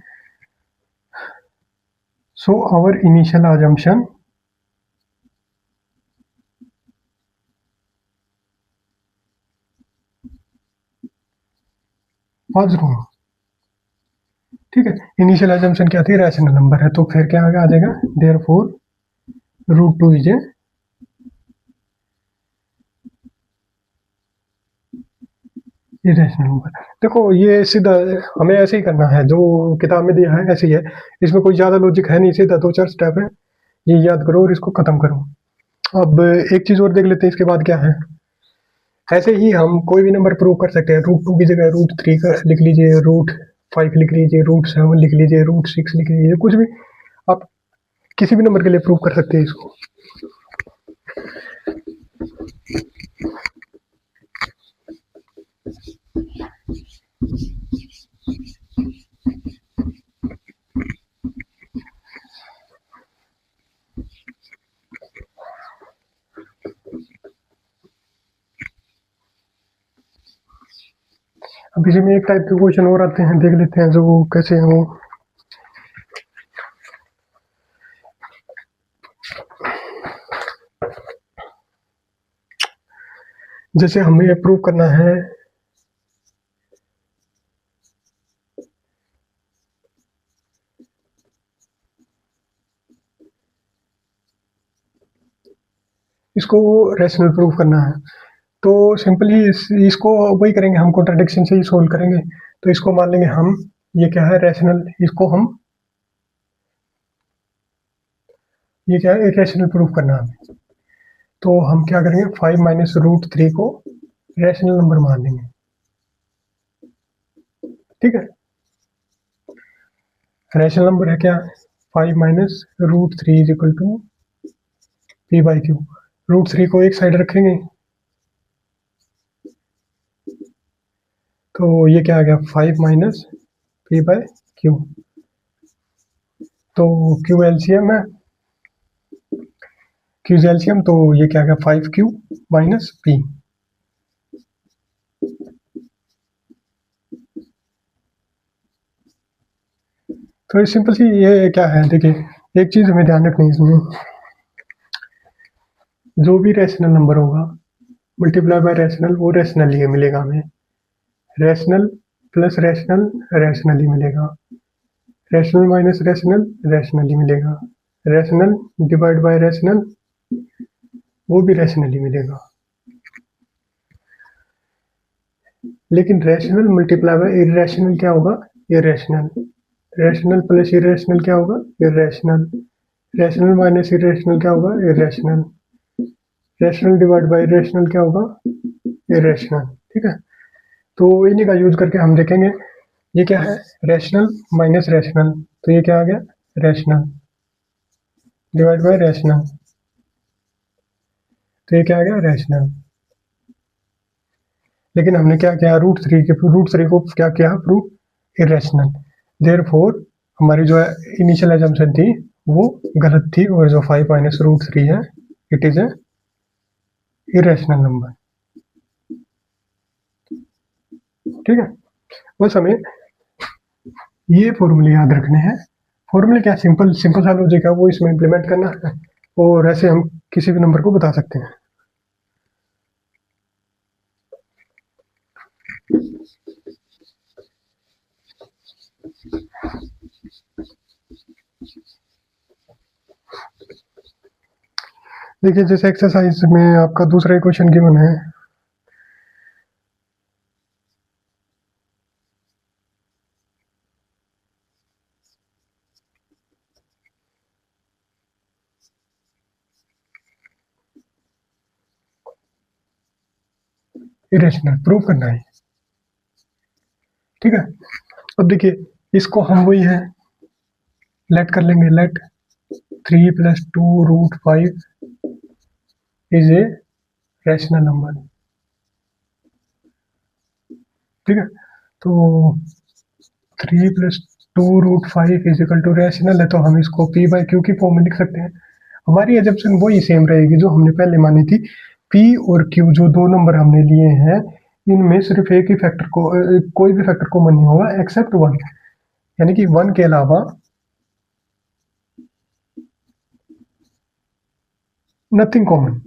So our initial assumption was wrong, ठीक है। इनिशियल assumption क्या थी, रैशनल नंबर है, तो फिर क्या आगे आ जाएगा, therefore √2 is A irrational number. देखो ये सीधा हमें ऐसे ही करना है, जो किताब में दिया है ऐसे ही है, इसमें कोई ज़्यादा लॉजिक है नहीं, सीधा 2-4 स्टेप है, ये याद करो और इसको खत्म करो। अब एक चीज़ और देख लेते हैं, इसके बाद क्या है। ऐसे ही हम कोई भी नंबर प्रूव कर सकते हैं, √2 की जगह √3 का लिख लीजिए, √5 लिख लीजिए, √7 लिख लीजिए, √6 लिख लीजिए, कुछ भी आप किसी भी नंबर के लिए प्रूव कर सकते हैं इसको। अब इसी में एक टाइप के क्वेश्चन और आते हैं, देख लेते हैं जो कैसे हैं वो। जैसे हमें प्रूव करना है, इसको रैशनल प्रूव करना है, तो सिंपली इसको वही करेंगे, हम कॉन्ट्रडिक्शन से ही सोल्व करेंगे। तो इसको मान लेंगे हम, ये क्या है, रैशनल, इसको हम, ये क्या है, इरेशनल प्रूफ करना है। तो हम क्या करेंगे, 5 माइनस √3 को रैशनल नंबर मान लेंगे, ठीक है। रैशनल नंबर है क्या, 5 minus √3 is equal to P by q. √3 को एक साइड रखेंगे, तो ये क्या आ गया, 5 माइनस P बाई क्यू। तो क्यू एलसीएम है, क्यू एलसीएम, तो ये क्या आ गया, 5Q माइनस P। तो सिंपल सी ये क्या है, देखिए एक चीज हमें ध्यान रखनी है इसमें, जो भी रैशनल नंबर होगा मल्टीप्लाई बाय रैशनल, वो रैशनल ही मिलेगा हमें। रैशनल प्लस रैशनल, रैशनल ही मिलेगा। रैशनल माइनस रैशनल, रैशनल ही मिलेगा। रैशनल डिवाइड बाय रैशनल, वो भी रैशनल ही मिलेगा। लेकिन रैशनल मल्टीप्लाई बाय इरेशनल क्या होगा, इरेशनल। रैशनल प्लस इरेशनल क्या होगा, इरेशनल। रैशनल माइनस इरेशनल क्या होगा, irrational. Rational divide by irrational क्या होगा, इरेशनल, ठीक है। तो इन्हीं का यूज करके हम देखेंगे, ये क्या है, रैशनल माइनस रैशनल, तो ये क्या आ गया, रैशनल डिवाइड बाय रैशनल, तो ये क्या आ गया, रैशनल। लेकिन हमने क्या किया, √3 को क्या किया, प्रूफ इरेशनल। देयरफॉर हमारी जो इनिशियल एजम्पशन थी वो गलत थी, और जो 5 माइनस √3 है, it is a irrational number, ठीक है। बस हमें ये फॉर्मूले याद रखने हैं। फॉर्मूले क्या, सिंपल सिंपल सा लॉजिक है, वो इसमें इम्प्लीमेंट करना है, और ऐसे हम किसी भी नंबर को बता सकते हैं। देखिए जैसे एक्सरसाइज में आपका दूसरा इक्वेशन गिवन है, इरेशनल प्रूव करना है, ठीक है। अब देखिए इसको हम वही है लेट कर लेंगे, let 3 + 2√5 is a rational number, ठीक है। तो 3 + 2√5 इज इक्वल टू रैशनल है, तो हम इसको p/q की फॉर्म में लिख सकते हैं। हमारी एजम्पशन वही सेम रहेगी जो हमने पहले मानी थी। p और q जो दो नंबर हमने लिए हैं, इनमें सिर्फ एक ही फैक्टर को कोई भी फैक्टर कॉमन नहीं होगा एक्सेप्ट 1, यानी कि 1 के अलावा नथिंग कॉमन।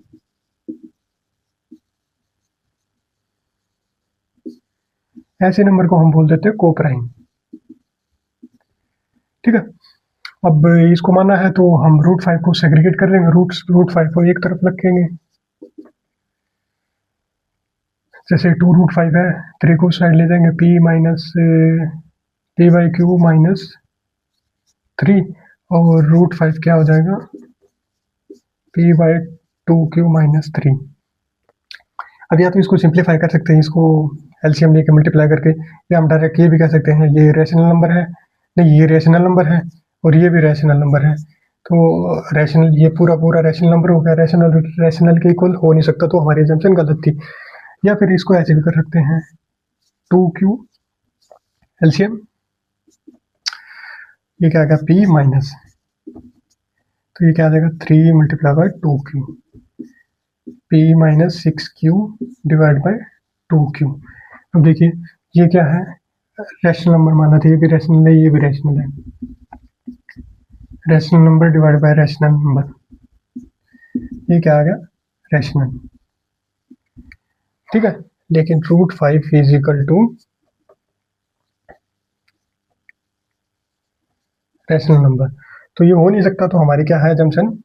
ऐसे नंबर को हम बोल देते हैं कोप्राइम, ठीक है। अब इसको माना है तो हम √5 को सेग्रीगेट कर लेंगे, √5 को एक तरफ रखेंगे, जैसे 2√5 है, 3 को साइड ले जाएंगे, p/q - 3 और √5 क्या हो जाएगा p/2q - 3। अब या तो इसको सिंप्लीफाई कर सकते हैं, इसको एलसीएम लेके मल्टीप्लाई करके, या हम डायरेक्ट ये भी कह सकते हैं ये रैशनल नंबर है, नहीं ये रैशनल नंबर है और ये भी रैशनल नंबर है, तो रैशनल ये पूरा पूरा रैशनल नंबर हो गया, रैशनल के इक्वल हो नहीं सकता, तो हमारी एजम्पशन गलत थी। या फिर इसको ऐसे भी कर सकते हैं 2q एलसीएम, ये क्या आ गया p माइनस, तो ये क्या आ जाएगा 3 × 2q, p-6q / 2q। अब देखिए ये क्या है, रैशनल नंबर माना था, ये भी रैशनल है, ये भी रैशनल है, rational number divide by rational number, ये क्या आ गया रैशनल, ठीक है। लेकिन √5 is equal to rational number, तो ये हो नहीं सकता, तो हमारी क्या है जंक्शन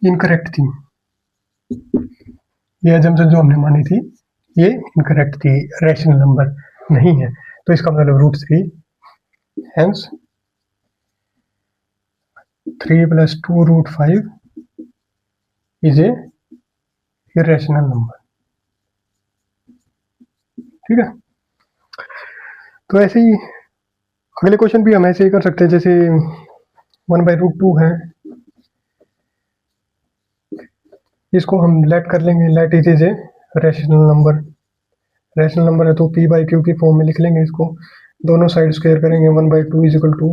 इनकरेक्ट थी। ये जंक्शन जो हमने मानी थी ये इनकरेक्ट थी, रैशनल नंबर नहीं है, तो इसका मतलब √3, hence 3 + 2√5 is A irrational number, ठीक है। तो ऐसे ही अगले क्वेश्चन भी हम ऐसे ही कर सकते हैं, जैसे 1/√2 है, इसको हम लेट कर लेंगे, let is a rational number, rational number है तो p/q की फॉर्म में लिख लेंगे, इसको दोनों साइड स्क्वायर करेंगे, 1/2 is equal to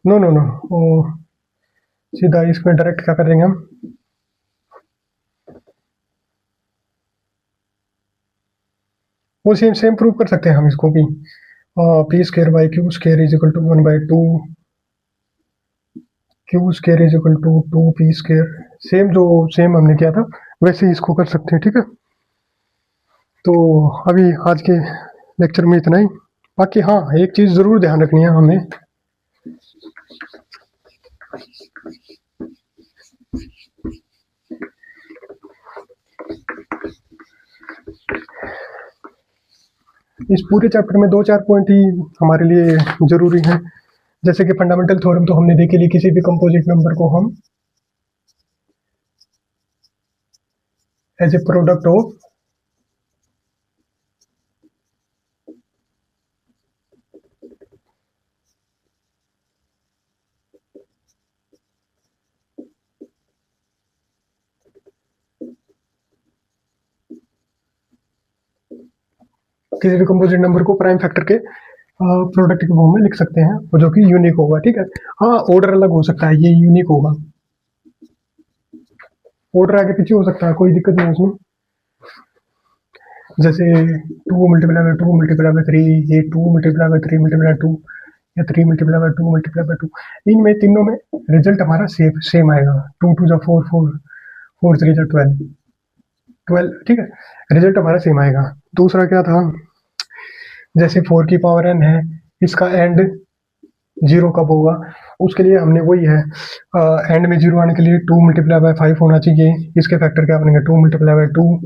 no no no सीधा इसमें डायरेक्ट क्या करेंगे हम, वो सेम सेम प्रूव कर सकते हैं हम इसको भी, p² / q² is equal to 1/2 q² is equal to 2p², same जो सेम हमने किया था वैसे ही इसको कर सकते हैं, ठीक है। तो अभी आज के लेक्चर में इतना ही। बाकी हाँ एक चीज़ ज़रूर ध्यान रखनी है हमें, इस पूरे चैप्टर में 2-4 पॉइंट ही हमारे लिए ज़रूरी हैं, जैसे कि फंडामेंटल थ्योरम तो हमने देखे ली, किसी भी कंपोजिट नंबर को हम एज ए प्रोडक्ट ऑफ किसी भी कंपोजिट नंबर को प्राइम फैक्टर के प्रोडक्ट के फॉर्म में लिख सकते हैं, और जो कि यूनिक होगा, ठीक है। हाँ ऑर्डर अलग हो सकता है, ये यूनिक होगा, ऑर्डर आगे पीछे हो सकता है, कोई दिक्कत नहीं उसमें, जैसे 2 × 2 × 3, ये 2 × 3 × 2 या 3 × 2 × 2, इनमें तीनों में रिजल्ट हमारा सेम आएगा, 2 × 2 = 4, 4 3 = 12, ठीक है, रिजल्ट हमारा सेम आएगा। दूसरा क्या था, जैसे 4 की पावर n है, इसका एंड जीरो कब होगा, उसके लिए हमने वही है, एंड में जीरो आने के लिए 2 मल्टीप्लाई बाय 5 होना चाहिए। इसके फैक्टर क्या बनेंगे, 2 मल्टीप्लाई बाय 2,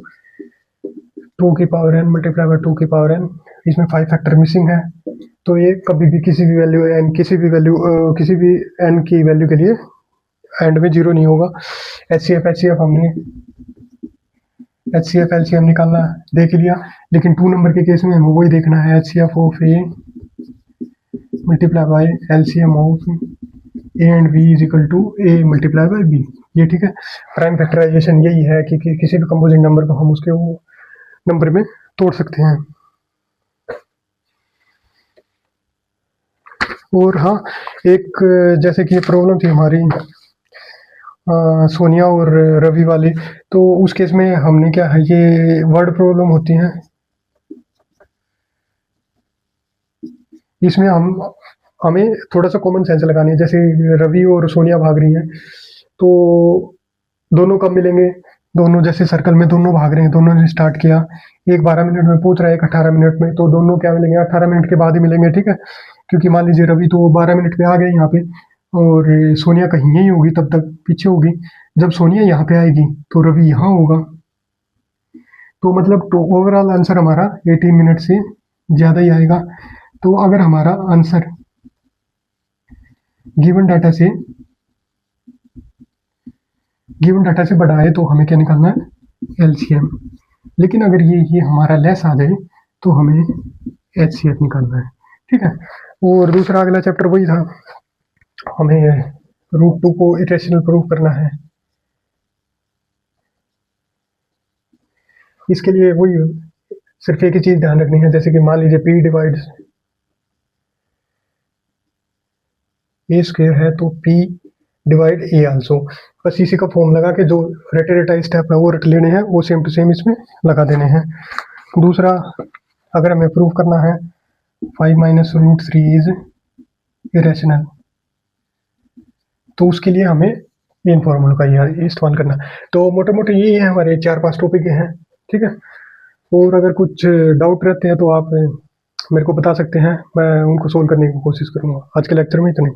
2 की पावर n मल्टीप्लाई बाय 2 की पावर n। इसमें 5 फैक्टर मिसिंग है, तो ये कभी भी किसी भी वैल्यू n, किसी भी n की वैल्यू के लिए एंड में जीरो नहीं होगा। HCF हमने HCF LCM निकालना देख लिया, लेकिन 2 नंबर के केस में हमें वही देखना है, HCF of a multiply by LCM of A and b is equal to a multiply by b. ये ठीक है, प्राइम फैक्टराइजेशन यही है कि किसी भी कंपोजिट नंबर को हम उसके वो नंबर में तोड़ सकते हैं। और हाँ, एक जैसे कि प्रॉब्लम थी हमारी सोनिया और रवि वाली, तो उस केस में हमने क्या है, ये वर्ड प्रॉब्लम होती है, इसमें हमें थोड़ा सा कॉमन सेंस लगानी है। जैसे रवि और सोनिया भाग रही हैं, तो दोनों कब मिलेंगे, दोनों जैसे सर्कल में दोनों भाग रहे हैं, दोनों ने स्टार्ट किया, एक 12 मिनट में पहुंच रहा है, एक 18 मिनट में, तो दोनों क्या मिलेंगे, 18 मिनट के बाद ही मिलेंगे, ठीक है। क्योंकि मान लीजिए रवि तो 12 मिनट पे आ गए यहाँ पे, और सोनिया कहीं यही होगी, तब तक पीछे होगी। जब सोनिया यहाँ पे आएगी तो रवि यहाँ होगा, तो मतलब तो ओवरऑल आंसर हमारा 18 मिनट से ज़्यादा ही आएगा। तो अगर हमारा आंसर गिवन डाटा से बड़ा है तो हमें क्या निकालना है, LCM। लेकिन अगर ये हमारा लेस आ जाए तो हमें HCF निकालना है, ठीक है। और दूसरा अगला चैप्टर वही था, हमें √2 को इटरेशनल प्रूव करना है। इसके लिए वही सिर्फ एक ही चीज ध्यान रखनी है, जैसे कि मान लीजिए P डिवाइड्स A स्क्वायर है, तो P डिवाइड A आल्सो, बस इसी का फॉर्म लगा के जो रटे स्टेप है वो रट लेने हैं, वो सेम टू सेम इसमें लगा देने हैं। दूसरा, अगर हमें प्रूव करना है 5 माइनस √3 इज इरेशनल, तो उसके लिए हमें इन फॉर्मूला का यार इस्तेमाल करना। तो मोटे मोटे यही है, हमारे 4-5 टॉपिक हैं, ठीक है। और अगर कुछ डाउट रहते हैं तो आप मेरे को बता सकते हैं, मैं उनको सोल्व करने की कोशिश करूँगा। आज के लेक्चर में इतना ही।